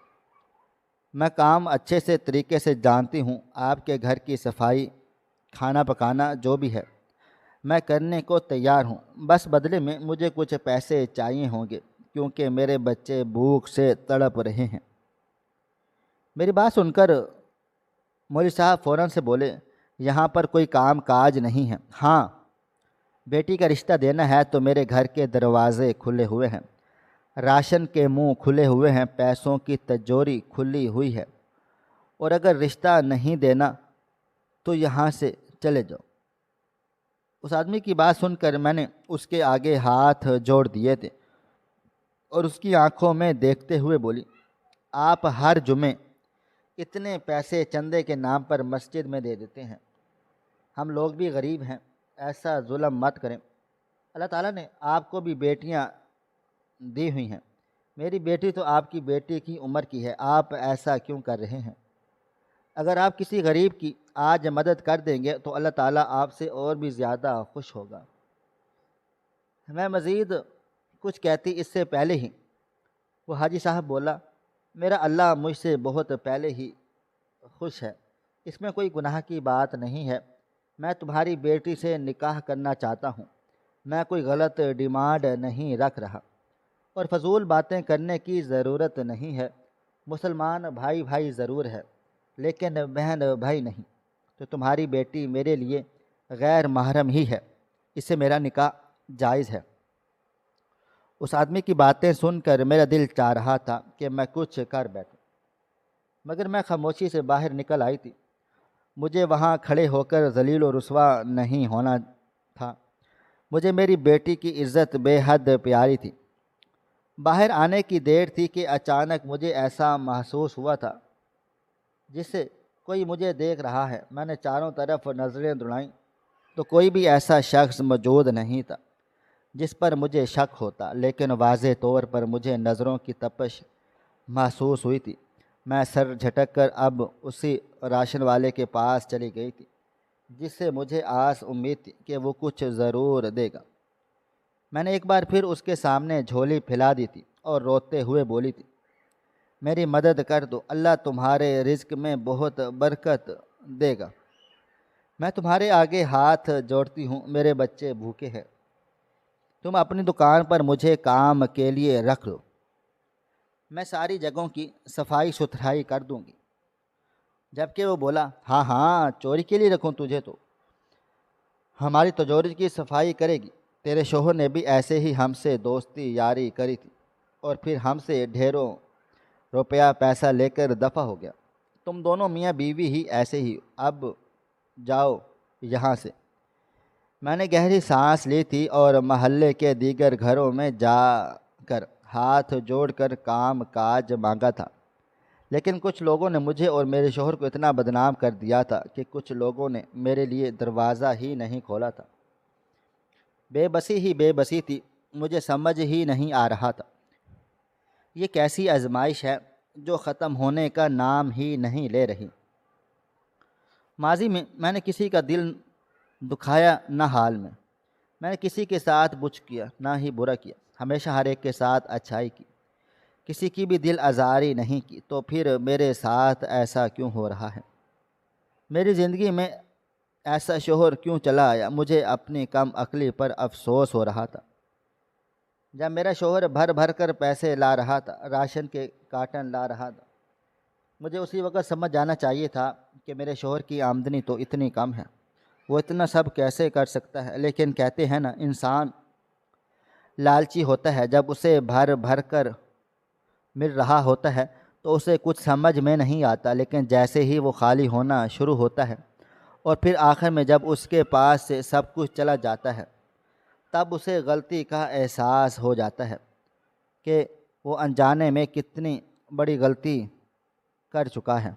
میں کام اچھے سے طریقے سے جانتی ہوں، آپ کے گھر کی صفائی، کھانا پکانا جو بھی ہے میں کرنے کو تیار ہوں، بس بدلے میں مجھے کچھ پیسے چاہیے ہوں گے، کیونکہ میرے بچے بھوک سے تڑپ رہے ہیں۔ میری بات سن کر مولوی صاحب فوراً سے بولے، یہاں پر کوئی کام کاج نہیں ہے۔ ہاں، بیٹی کا رشتہ دینا ہے تو میرے گھر کے دروازے کھلے ہوئے ہیں، راشن کے منہ کھلے ہوئے ہیں، پیسوں کی تجوری کھلی ہوئی ہے، اور اگر رشتہ نہیں دینا تو یہاں سے چلے جاؤ۔ اس آدمی کی بات سن کر میں نے اس کے آگے ہاتھ جوڑ دیے تھے اور اس کی آنکھوں میں دیکھتے ہوئے بولی، آپ ہر جمعے اتنے پیسے چندے کے نام پر مسجد میں دے دیتے ہیں، ہم لوگ بھی غریب ہیں، ایسا ظلم مت کریں۔ اللہ تعالیٰ نے آپ کو بھی بیٹیاں دی ہوئی ہیں، میری بیٹی تو آپ کی بیٹی کی عمر کی ہے، آپ ایسا کیوں کر رہے ہیں؟ اگر آپ کسی غریب کی آج مدد کر دیں گے تو اللہ تعالیٰ آپ سے اور بھی زیادہ خوش ہوگا۔ میں مزید کچھ کہتی اس سے پہلے ہی وہ حاجی صاحب بولا، میرا اللہ مجھ سے بہت پہلے ہی خوش ہے، اس میں کوئی گناہ کی بات نہیں ہے، میں تمہاری بیٹی سے نکاح کرنا چاہتا ہوں، میں کوئی غلط ڈیمانڈ نہیں رکھ رہا، اور فضول باتیں کرنے کی ضرورت نہیں ہے۔ مسلمان بھائی بھائی ضرور ہے، لیکن بہن بھائی نہیں، تو تمہاری بیٹی میرے لیے غیر محرم ہی ہے، اس سے میرا نکاح جائز ہے۔ اس آدمی کی باتیں سن کر میرا دل چاہ رہا تھا کہ میں کچھ کر بیٹھوں، مگر میں خاموشی سے باہر نکل آئی تھی۔ مجھے وہاں کھڑے ہو کر ذلیل و رسوا نہیں ہونا تھا، مجھے میری بیٹی کی عزت بے حد پیاری تھی۔ باہر آنے کی دیر تھی کہ اچانک مجھے ایسا محسوس ہوا تھا جسے کوئی مجھے دیکھ رہا ہے۔ میں نے چاروں طرف نظریں دوڑائیں تو کوئی بھی ایسا شخص موجود نہیں تھا جس پر مجھے شک ہوتا، لیکن واضح طور پر مجھے نظروں کی تپش محسوس ہوئی تھی۔ میں سر جھٹک کر اب اسی راشن والے کے پاس چلی گئی تھی جس سے مجھے آس امید تھی کہ وہ کچھ ضرور دے گا۔ میں نے ایک بار پھر اس کے سامنے جھولی پھیلا دی تھی اور روتے ہوئے بولی تھی، میری مدد کر دو، اللہ تمہارے رزق میں بہت برکت دے گا، میں تمہارے آگے ہاتھ جوڑتی ہوں، میرے بچے بھوکے ہیں، تم اپنی دکان پر مجھے کام کے لیے رکھ لو، میں ساری جگہوں کی صفائی ستھرائی کر دوں گی۔ جبکہ وہ بولا، ہاں ہاں، چوری کے لیے رکھوں تجھے تو ہماری تجوری کی صفائی کرے گی۔ تیرے شوہر نے بھی ایسے ہی ہم سے دوستی یاری کری تھی اور پھر ہم سے ڈھیروں روپیہ پیسہ لے کر دفع ہو گیا۔ تم دونوں میاں بیوی ہی ایسے ہی، اب جاؤ یہاں سے۔ میں نے گہری سانس لی تھی اور محلے کے دیگر گھروں میں جا کر ہاتھ جوڑ کر کام کاج مانگا تھا، لیکن کچھ لوگوں نے مجھے اور میرے شوہر کو اتنا بدنام کر دیا تھا کہ کچھ لوگوں نے میرے لیے دروازہ ہی نہیں کھولا تھا۔ بے بسی ہی بے بسی تھی، مجھے سمجھ ہی نہیں آ رہا تھا یہ کیسی آزمائش ہے جو ختم ہونے کا نام ہی نہیں لے رہی۔ ماضی میں میں نے کسی کا دل دکھایا نہ حال میں نے کسی کے ساتھ بچ کیا نہ ہی برا کیا، ہمیشہ ہر ایک کے ساتھ اچھائی کی، کسی کی بھی دل آزاری نہیں کی۔ تو پھر میرے ساتھ ایسا کیوں ہو رہا ہے؟ میری زندگی میں ایسا شوہر کیوں چلا آیا؟ مجھے اپنی کم عقلی پر افسوس ہو رہا تھا۔ جب میرا شوہر بھر بھر کر پیسے لا رہا تھا، راشن کے کارٹن لا رہا تھا، مجھے اسی وقت سمجھ جانا چاہیے تھا کہ میرے شوہر کی آمدنی تو اتنی کم ہے، وہ اتنا سب کیسے کر سکتا ہے؟ لیکن کہتے ہیں نا، انسان لالچی ہوتا ہے، جب اسے بھر بھر کر مل رہا ہوتا ہے تو اسے کچھ سمجھ میں نہیں آتا، لیکن جیسے ہی وہ خالی ہونا شروع ہوتا ہے اور پھر آخر میں جب اس کے پاس سے سب کچھ چلا جاتا ہے، تب اسے غلطی کا احساس ہو جاتا ہے کہ وہ انجانے میں کتنی بڑی غلطی کر چکا ہے۔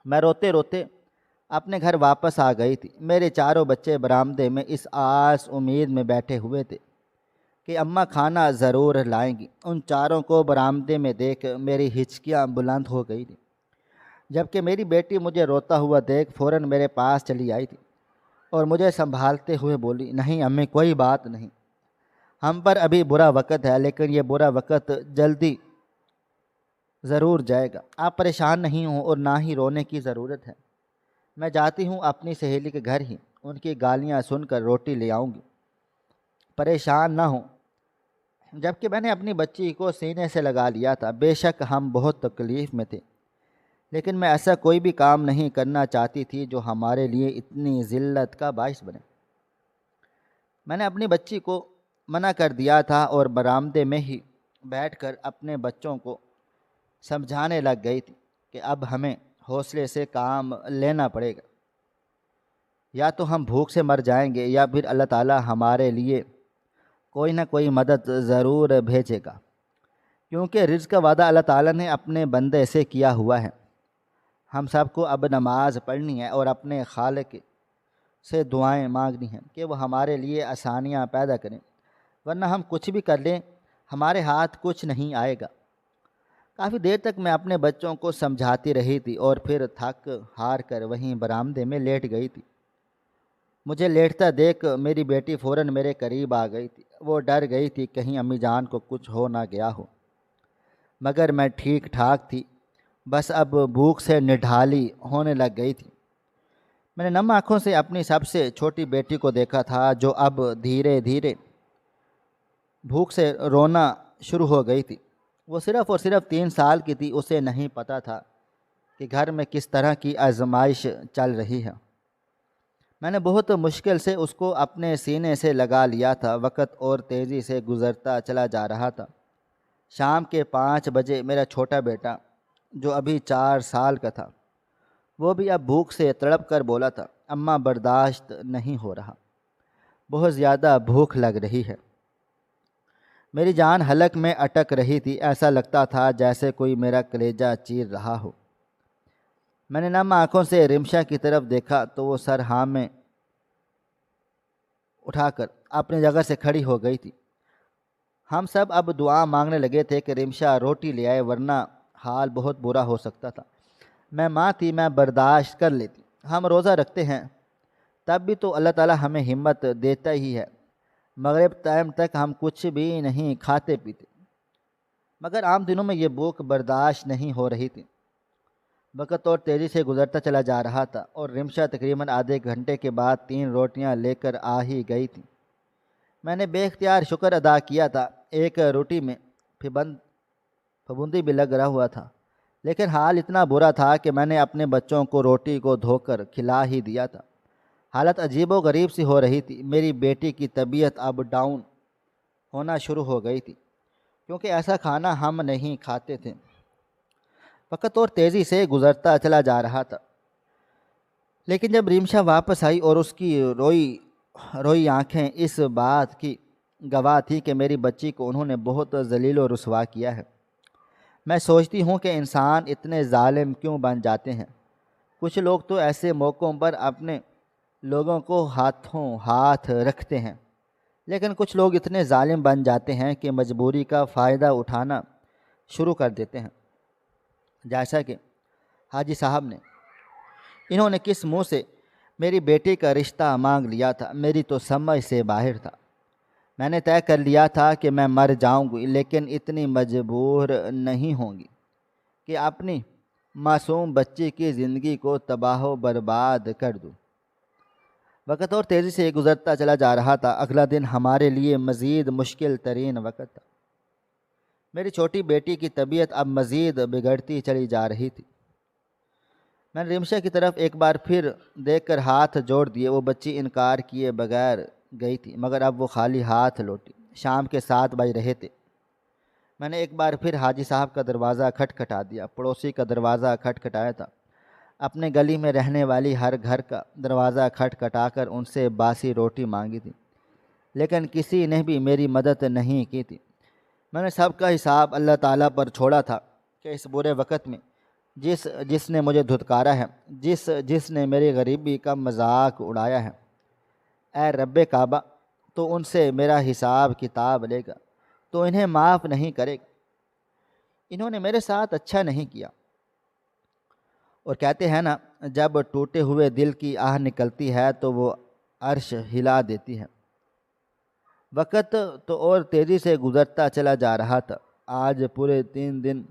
میں روتے روتے اپنے گھر واپس آ گئی تھی۔ میرے چاروں بچے برآمدے میں اس آس امید میں بیٹھے ہوئے تھے کہ اماں کھانا ضرور لائیں گی۔ ان چاروں کو برآمدے میں دیکھ میری ہچکیاں بلند ہو گئی تھیں، جبکہ میری بیٹی مجھے روتا ہوا دیکھ فوراً میرے پاس چلی آئی تھی اور مجھے سنبھالتے ہوئے بولی، نہیں امی، کوئی بات نہیں، ہم پر ابھی برا وقت ہے، لیکن یہ برا وقت جلدی ضرور جائے گا۔ آپ پریشان نہیں ہوں اور نہ ہی رونے کی ضرورت ہے۔ میں جاتی ہوں اپنی سہیلی کے گھر ہی، ان کی گالیاں سن کر روٹی لے آؤں گی، پریشان نہ ہوں۔ جبکہ میں نے اپنی بچی کو سینے سے لگا لیا تھا۔ بے شک ہم بہت تکلیف میں تھے، لیکن میں ایسا کوئی بھی کام نہیں کرنا چاہتی تھی جو ہمارے لیے اتنی ذلت کا باعث بنے۔ میں نے اپنی بچی کو منع کر دیا تھا اور برآمدے میں ہی بیٹھ کر اپنے بچوں کو سمجھانے لگ گئی تھی کہ اب ہمیں حوصلے سے کام لینا پڑے گا، یا تو ہم بھوک سے مر جائیں گے یا پھر اللہ تعالیٰ ہمارے لیے کوئی نہ کوئی مدد ضرور بھیجے گا، کیونکہ رزق کا وعدہ اللہ تعالیٰ نے اپنے بندے سے کیا ہوا ہے۔ ہم سب کو اب نماز پڑھنی ہے اور اپنے خالق سے دعائیں مانگنی ہیں کہ وہ ہمارے لیے آسانیاں پیدا کریں، ورنہ ہم کچھ بھی کر لیں ہمارے ہاتھ کچھ نہیں آئے گا۔ کافی دیر تک میں اپنے بچوں کو سمجھاتی رہی تھی اور پھر تھک ہار کر وہیں برآمدے میں لیٹ گئی تھی۔ مجھے لیٹتا دیکھ میری بیٹی فوراً میرے قریب آ گئی تھی۔ وہ ڈر گئی تھی کہیں امی جان کو کچھ ہو نہ گیا ہو، مگر میں ٹھیک ٹھاک تھی، بس اب بھوک سے نڈھالی ہونے لگ گئی تھی۔ میں نے نم آنکھوں سے اپنی سب سے چھوٹی بیٹی کو دیکھا تھا جو اب دھیرے دھیرے بھوک سے رونا شروع ہو گئی تھی۔ وہ صرف اور صرف 3 سال کی تھی۔ اسے نہیں پتہ تھا کہ گھر میں کس طرح کی آزمائش چل رہی ہے۔ میں نے بہت مشکل سے اس کو اپنے سینے سے لگا لیا تھا۔ وقت اور تیزی سے گزرتا چلا جا رہا تھا۔ شام کے 5 بجے میرا چھوٹا بیٹا جو ابھی 4 سال کا تھا، وہ بھی اب بھوک سے تڑپ کر بولا تھا، اماں برداشت نہیں ہو رہا، بہت زیادہ بھوک لگ رہی ہے۔ میری جان حلق میں اٹک رہی تھی، ایسا لگتا تھا جیسے کوئی میرا کلیجہ چیر رہا ہو۔ میں نے نم آنکھوں سے رمشا کی طرف دیکھا تو وہ سر ہاں میں اٹھا کر اپنی جگہ سے کھڑی ہو گئی تھی۔ ہم سب اب دعا مانگنے لگے تھے کہ رمشا روٹی لے آئے، ورنہ حال بہت برا ہو سکتا تھا۔ میں ماں تھی، میں برداشت کر لیتی۔ ہم روزہ رکھتے ہیں تب بھی تو اللہ تعالیٰ ہمیں ہمت دیتا ہی ہے۔ مغرب ٹائم تک ہم کچھ بھی نہیں کھاتے پیتے، مگر عام دنوں میں یہ بھوک برداشت نہیں ہو رہی تھی۔ وقت اور تیزی سے گزرتا چلا جا رہا تھا اور رمشا تقریباً آدھے گھنٹے کے بعد 3 روٹیاں لے کر آ ہی گئی تھی۔ میں نے بے اختیار شکر ادا کیا تھا۔ ایک روٹی میں پھپھوندی بھی لگ رہا ہوا تھا، لیکن حال اتنا برا تھا کہ میں نے اپنے بچوں کو روٹی کو دھو کر کھلا ہی دیا تھا۔ حالت عجیب و غریب سی ہو رہی تھی۔ میری بیٹی کی طبیعت اب ڈاؤن ہونا شروع ہو گئی تھی، کیونکہ ایسا کھانا ہم نہیں کھاتے تھے۔ وقت اور تیزی سے گزرتا چلا جا رہا تھا، لیکن جب ریمشا واپس آئی اور اس کی روئی آنکھیں اس بات کی گواہ تھی کہ میری بچی کو انہوں نے بہت ذلیل و رسوا کیا ہے، میں سوچتی ہوں کہ انسان اتنے ظالم کیوں بن جاتے ہیں۔ کچھ لوگ تو ایسے موقعوں پر اپنے لوگوں کو ہاتھوں ہاتھ رکھتے ہیں، لیکن کچھ لوگ اتنے ظالم بن جاتے ہیں کہ مجبوری کا فائدہ اٹھانا شروع کر دیتے ہیں، جیسا کہ حاجی صاحب نے۔ انہوں نے کس منہ سے میری بیٹی کا رشتہ مانگ لیا تھا، میری تو سمجھ سے باہر تھا۔ میں نے طے کر لیا تھا کہ میں مر جاؤں گی، لیکن اتنی مجبور نہیں ہوں گی کہ اپنی معصوم بچی کی زندگی کو تباہ و برباد کر دوں۔ وقت اور تیزی سے گزرتا چلا جا رہا تھا۔ اگلا دن ہمارے لیے مزید مشکل ترین وقت تھا۔ میری چھوٹی بیٹی کی طبیعت اب مزید بگڑتی چلی جا رہی تھی۔ میں نے ریمشا کی طرف ایک بار پھر دیکھ کر ہاتھ جوڑ دیے۔ وہ بچی انکار کیے بغیر گئی تھی، مگر اب وہ خالی ہاتھ لوٹی۔ شام کے 7 بج رہے تھے۔ میں نے ایک بار پھر حاجی صاحب کا دروازہ کھٹکھٹا دیا۔ پڑوسی کا دروازہ کھٹکھٹایا تھا۔ اپنے گلی میں رہنے والی ہر گھر کا دروازہ کھٹکھٹا کر ان سے باسی روٹی مانگی تھی، لیکن کسی نے بھی میری مدد نہیں کی تھی۔ میں نے سب کا حساب اللہ تعالیٰ پر چھوڑا تھا کہ اس برے وقت میں جس نے مجھے دھتکارا ہے، جس نے میری غریبی کا مذاق اڑایا ہے، اے رب کعبہ، تو ان سے میرا حساب کتاب لے گا، تو انہیں معاف نہیں کرے گا۔ انہوں نے میرے ساتھ اچھا نہیں کیا۔ اور کہتے ہیں نا، جب ٹوٹے ہوئے دل کی آہ نکلتی ہے تو وہ عرش ہلا دیتی ہے۔ وقت تو اور تیزی سے گزرتا چلا جا رہا تھا۔ آج پورے 3 دن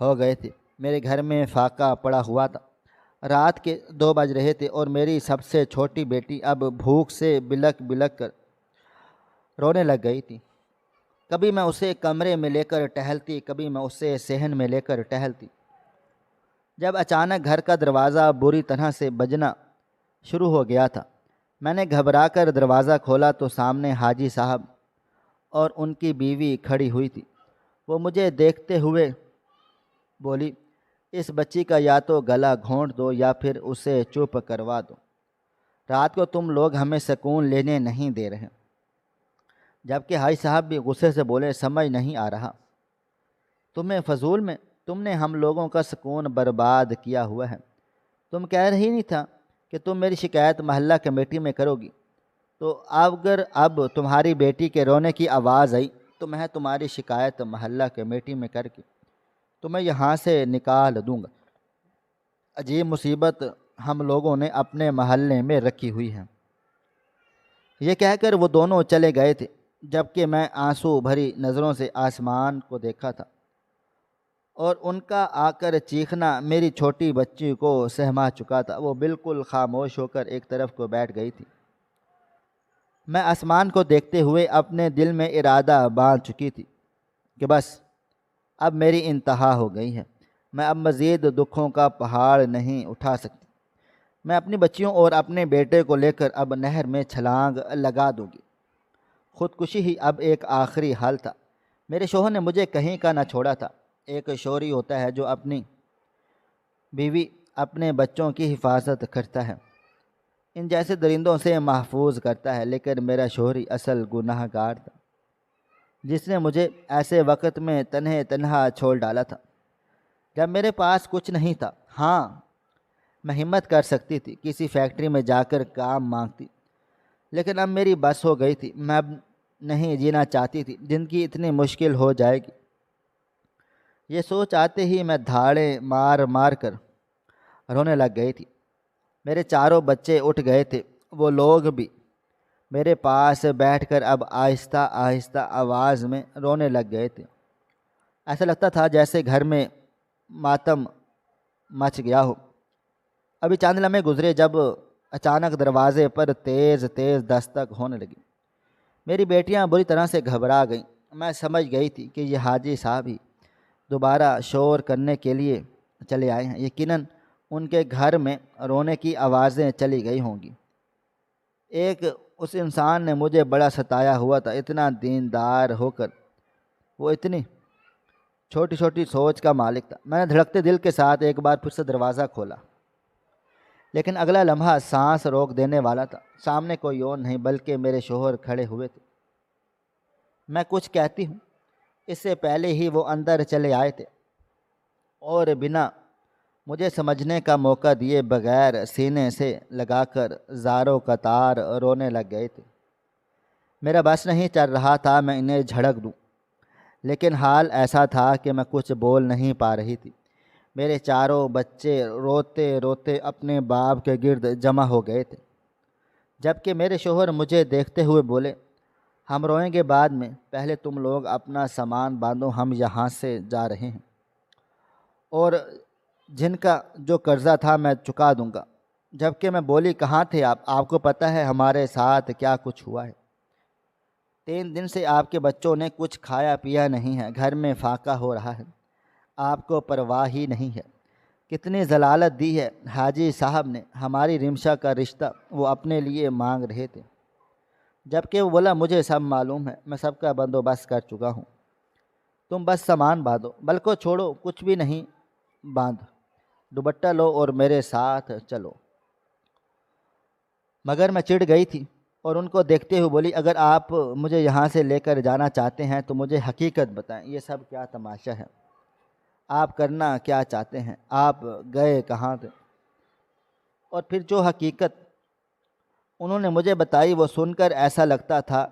ہو گئے تھے۔ میرے گھر میں فاقہ پڑا ہوا تھا۔ رات کے 2 بج رہے تھے اور میری سب سے چھوٹی بیٹی اب بھوک سے بلک بلک کر رونے لگ گئی تھی۔ کبھی میں اسے کمرے میں لے کر ٹہلتی، کبھی میں اسے صحن میں لے کر ٹہلتی۔ جب اچانک گھر کا دروازہ بری طرح سے بجنا شروع ہو گیا تھا، میں نے گھبرا کر دروازہ کھولا تو سامنے حاجی صاحب اور ان کی بیوی کھڑی ہوئی تھی۔ وہ مجھے دیکھتے ہوئے بولی، اس بچی کا یا تو گلا گھونٹ دو یا پھر اسے چپ کروا دو۔ رات کو تم لوگ ہمیں سکون لینے نہیں دے رہے۔ جبکہ حاجی صاحب بھی غصے سے بولے، سمجھ نہیں آ رہا تمہیں فضول میں؟ تم نے ہم لوگوں کا سکون برباد کیا ہوا ہے۔ تم کہہ رہی نہیں تھا کہ تم میری شکایت محلہ کمیٹی میں کرو گی؟ تو اگر اب تمہاری بیٹی کے رونے کی آواز آئی تو میں تمہاری شکایت محلہ کمیٹی میں کر کے تمہیں یہاں سے نکال دوں گا۔ عجیب مصیبت ہم لوگوں نے اپنے محلے میں رکھی ہوئی ہے۔ یہ کہہ کر وہ دونوں چلے گئے تھے، جبکہ میں آنسو بھری نظروں سے آسمان کو دیکھا تھا، اور ان کا آ کر چیخنا میری چھوٹی بچی کو سہما چکا تھا۔ وہ بالکل خاموش ہو کر ایک طرف کو بیٹھ گئی تھی۔ میں آسمان کو دیکھتے ہوئے اپنے دل میں ارادہ باندھ چکی تھی کہ بس اب میری انتہا ہو گئی ہے۔ میں اب مزید دکھوں کا پہاڑ نہیں اٹھا سکتی۔ میں اپنی بچیوں اور اپنے بیٹے کو لے کر اب نہر میں چھلانگ لگا دوں گی۔ خودکشی ہی اب ایک آخری حل تھا۔ میرے شوہر نے مجھے کہیں کا نہ چھوڑا تھا۔ ایک شوہر ہوتا ہے جو اپنی بیوی، اپنے بچوں کی حفاظت کرتا ہے، ان جیسے درندوں سے محفوظ کرتا ہے، لیکن میرا شوہر اصل گناہ گار تھا، جس نے مجھے ایسے وقت میں تنہا چھوڑ ڈالا تھا جب میرے پاس کچھ نہیں تھا۔ ہاں، میں ہمت کر سکتی تھی، کسی فیکٹری میں جا کر کام مانگتی، لیکن اب میری بس ہو گئی تھی۔ میں اب نہیں جینا چاہتی تھی، زندگی اتنی مشکل ہو جائے گی۔ یہ سوچ آتے ہی میں دھاڑیں مار مار کر رونے لگ گئی تھی۔ میرے چاروں بچے اٹھ گئے تھے۔ وہ لوگ بھی میرے پاس بیٹھ کر اب آہستہ آہستہ آواز میں رونے لگ گئے تھے۔ ایسا لگتا تھا جیسے گھر میں ماتم مچ گیا ہو۔ ابھی چند لمحے گزرے جب اچانک دروازے پر تیز تیز دستک ہونے لگی۔ میری بیٹیاں بری طرح سے گھبرا گئیں۔ میں سمجھ گئی تھی کہ یہ حاجی صاحب ہی دوبارہ شور کرنے کے لیے چلے آئے ہیں۔ یقیناً ان کے گھر میں رونے کی آوازیں چلی گئی ہوں گی۔ ایک اس انسان نے مجھے بڑا ستایا ہوا تھا، اتنا دیندار ہو کر وہ اتنی چھوٹی چھوٹی سوچ کا مالک تھا۔ میں نے دھڑکتے دل کے ساتھ ایک بار پھر سے دروازہ کھولا، لیکن اگلا لمحہ سانس روک دینے والا تھا۔ سامنے کوئی اور نہیں بلکہ میرے شوہر کھڑے ہوئے تھے۔ میں کچھ کہتی ہوں اس سے پہلے ہی وہ اندر چلے آئے تھے اور بنا مجھے سمجھنے کا موقع دیے بغیر سینے سے لگا کر زاروں قطار رونے لگ گئے تھے۔ میرا بس نہیں چل رہا تھا میں انہیں جھڑک دوں، لیکن حال ایسا تھا کہ میں کچھ بول نہیں پا رہی تھی۔ میرے چاروں بچے روتے روتے اپنے باپ کے گرد جمع ہو گئے تھے، جبکہ میرے شوہر مجھے دیکھتے ہوئے بولے، ہم روئیں گے بعد میں، پہلے تم لوگ اپنا سامان باندھو، ہم یہاں سے جا رہے ہیں، اور جن کا جو قرضہ تھا میں چکا دوں گا۔ جبکہ میں بولی، کہاں تھے آپ کو پتہ ہے ہمارے ساتھ کیا کچھ ہوا ہے؟ 3 دن سے آپ کے بچوں نے کچھ کھایا پیا نہیں ہے، گھر میں فاقہ ہو رہا ہے، آپ کو پرواہ ہی نہیں ہے۔ کتنی ضلالت دی ہے حاجی صاحب نے، ہماری رمشا کا رشتہ وہ اپنے لیے مانگ رہے تھے، جبکہ وہ بولا مجھے سب معلوم ہے، میں سب کا بندوبست کر چکا ہوں، تم بس سامان باندھو، بلکہ چھوڑو کچھ بھی نہیں، باندھ دوپٹہ لو اور میرے ساتھ چلو۔ مگر میں چڑ گئی تھی اور ان کو دیکھتے ہوئے بولی، اگر آپ مجھے یہاں سے لے کر جانا چاہتے ہیں تو مجھے حقیقت بتائیں، یہ سب کیا تماشا ہے؟ آپ کرنا کیا چاہتے ہیں؟ آپ گئے کہاں تھے؟ اور پھر جو حقیقت انہوں نے مجھے بتائی وہ سن کر ایسا لگتا تھا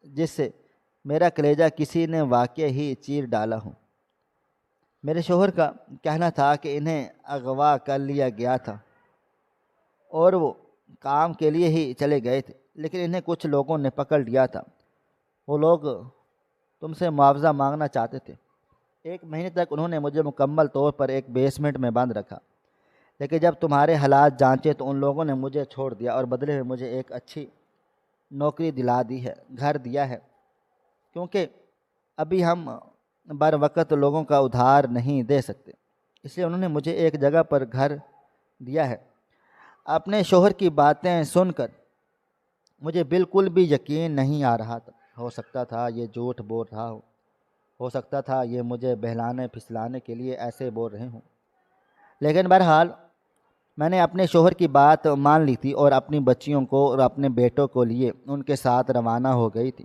جس سے میرا کلیجہ کسی نے واقع ہی چیر ڈالا ہو۔ میرے شوہر کا کہنا تھا کہ انہیں اغوا کر لیا گیا تھا اور وہ کام کے لیے ہی چلے گئے تھے، لیکن انہیں کچھ لوگوں نے پکڑ لیا تھا۔ وہ لوگ تم سے معاوضہ مانگنا چاہتے تھے۔ 1 مہینے تک انہوں نے مجھے مکمل طور پر ایک بیسمنٹ میں بند رکھا، لیکن جب تمہارے حالات جانچے تو ان لوگوں نے مجھے چھوڑ دیا اور بدلے میں مجھے ایک اچھی نوکری دلا دی ہے، گھر دیا ہے، کیونکہ ابھی ہم بر وقت لوگوں کا ادھار نہیں دے سکتے، اس لیے انہوں نے مجھے ایک جگہ پر گھر دیا ہے۔ اپنے شوہر کی باتیں سن کر مجھے بالکل بھی یقین نہیں آ رہا تھا۔ ہو سکتا تھا یہ جھوٹ بول رہا ہو سکتا تھا یہ مجھے بہلانے پھسلانے کے لیے ایسے بول رہے ہوں، لیکن بہرحال میں نے اپنے شوہر کی بات مان لی تھی اور اپنی بچیوں کو اور اپنے بیٹوں کو لیے ان کے ساتھ روانہ ہو گئی تھی۔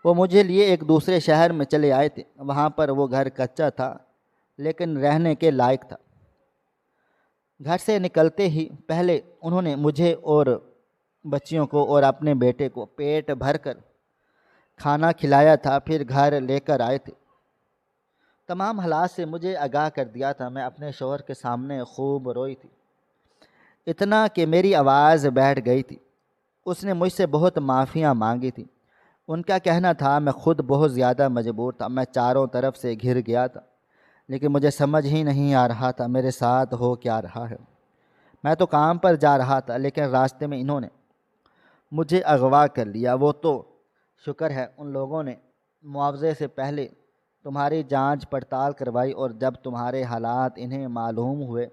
وہ مجھے لیے ایک دوسرے شہر میں چلے آئے تھے۔ وہاں پر وہ گھر کچا تھا لیکن رہنے کے لائق تھا۔ گھر سے نکلتے ہی پہلے انہوں نے مجھے اور بچیوں کو اور اپنے بیٹے کو پیٹ بھر کر کھانا کھلایا تھا، پھر گھر لے کر آئے تھے۔ تمام حالات سے مجھے آگاہ کر دیا تھا۔ میں اپنے شوہر کے سامنے خوب روئی تھی، اتنا کہ میری آواز بیٹھ گئی تھی۔ اس نے مجھ سے بہت معافیاں مانگی تھی۔ ان کا کہنا تھا میں خود بہت زیادہ مجبور تھا، میں چاروں طرف سے گھر گیا تھا، لیکن مجھے سمجھ ہی نہیں آ رہا تھا میرے ساتھ ہو کیا رہا ہے۔ میں تو کام پر جا رہا تھا، لیکن راستے میں انہوں نے مجھے اغوا کر لیا۔ وہ تو شکر ہے ان لوگوں نے معاوضے سے پہلے تمہاری جانچ پڑتال کروائی، اور جب تمہارے حالات انہیں معلوم ہوئے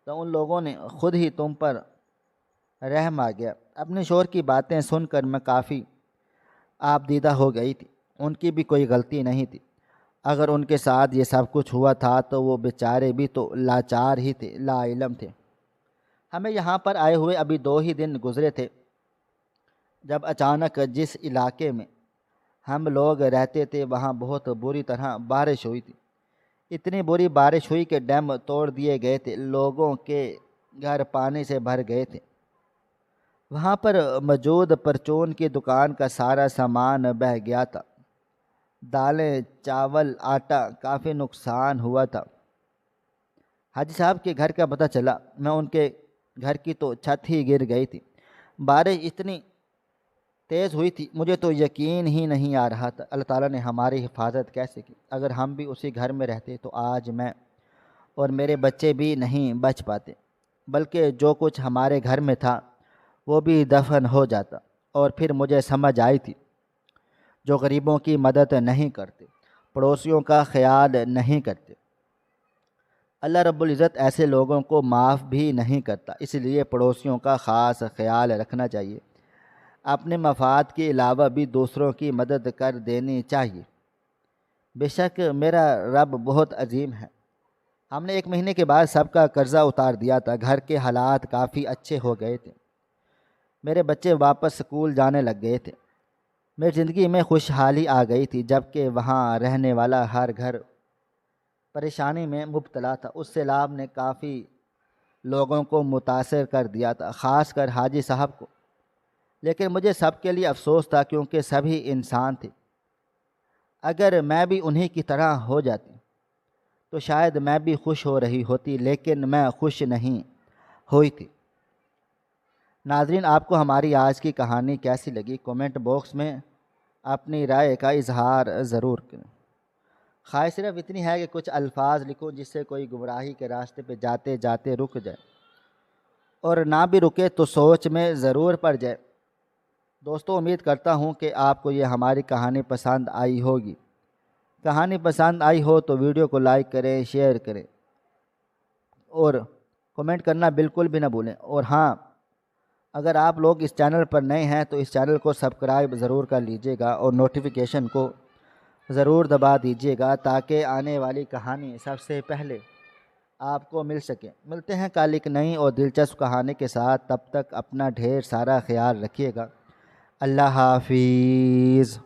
تو ان لوگوں نے خود ہی تم پر رحم آ گیا۔ اپنے شوہر کی باتیں سن کر میں کافی آبدیدہ ہو گئی تھی۔ ان کی بھی کوئی غلطی نہیں تھی۔ اگر ان کے ساتھ یہ سب کچھ ہوا تھا تو وہ بیچارے بھی تو لاچار ہی تھے، لا علم تھے۔ ہمیں یہاں پر آئے ہوئے ابھی 2 ہی دن گزرے تھے جب اچانک جس علاقے میں ہم لوگ رہتے تھے وہاں بہت بری طرح بارش ہوئی تھی۔ اتنی بری بارش ہوئی کہ ڈیم توڑ دیے گئے تھے، لوگوں کے گھر پانی سے بھر گئے تھے۔ وہاں پر موجود پرچون کی دکان کا سارا سامان بہہ گیا تھا، دالیں، چاول، آٹا، کافی نقصان ہوا تھا۔ حاجی صاحب کے گھر کا پتہ چلا، میں ان کے گھر کی تو چھت ہی گر گئی تھی۔ بارش اتنی تیز ہوئی تھی مجھے تو یقین ہی نہیں آ رہا تھا اللہ تعالیٰ نے ہماری حفاظت کیسے کی۔ اگر ہم بھی اسی گھر میں رہتے تو آج میں اور میرے بچے بھی نہیں بچ پاتے، بلکہ جو کچھ ہمارے گھر میں تھا وہ بھی دفن ہو جاتا۔ اور پھر مجھے سمجھ آئی تھی جو غریبوں کی مدد نہیں کرتے، پڑوسیوں کا خیال نہیں کرتے۔ اللہ رب العزت ایسے لوگوں کو معاف بھی نہیں کرتا، اس لیے پڑوسیوں کا خاص خیال رکھنا چاہیے۔ اپنے مفاد کے علاوہ بھی دوسروں کی مدد کر دینی چاہیے۔ بے شک میرا رب بہت عظیم ہے۔ ہم نے 1 مہینے کے بعد سب کا قرضہ اتار دیا تھا، گھر کے حالات کافی اچھے ہو گئے تھے، میرے بچے واپس سکول جانے لگ گئے تھے، میری زندگی میں خوشحالی آ گئی تھی، جبکہ وہاں رہنے والا ہر گھر پریشانی میں مبتلا تھا۔ اس سیلاب نے کافی لوگوں کو متاثر کر دیا تھا، خاص کر حاجی صاحب کو، لیکن مجھے سب کے لیے افسوس تھا کیونکہ سبھی انسان تھے۔ اگر میں بھی انہی کی طرح ہو جاتی تو شاید میں بھی خوش ہو رہی ہوتی، لیکن میں خوش نہیں ہوئی تھی۔ ناظرین، آپ کو ہماری آج کی کہانی کیسی لگی؟ کومنٹ باکس میں اپنی رائے کا اظہار ضرور کریں۔ خواہش صرف اتنی ہے کہ کچھ الفاظ لکھوں جس سے کوئی گمراہی کے راستے پہ جاتے جاتے رک جائے، اور نہ بھی رکے تو سوچ میں ضرور پڑ جائے۔ دوستو، امید کرتا ہوں کہ آپ کو یہ ہماری کہانی پسند آئی ہوگی۔ کہانی پسند آئی ہو تو ویڈیو کو لائک کریں، شیئر کریں اور کمنٹ کرنا بالکل بھی نہ بھولیں۔ اور ہاں، اگر آپ لوگ اس چینل پر نئے ہیں تو اس چینل کو سبسکرائب ضرور کر لیجئے گا اور نوٹیفیکیشن کو ضرور دبا دیجئے گا تاکہ آنے والی کہانی سب سے پہلے آپ کو مل سکے۔ ملتے ہیں کل ایک نئی اور دلچسپ کہانی کے ساتھ، تب تک اپنا ڈھیر سارا خیال رکھیے گا۔ اللہ حافظ۔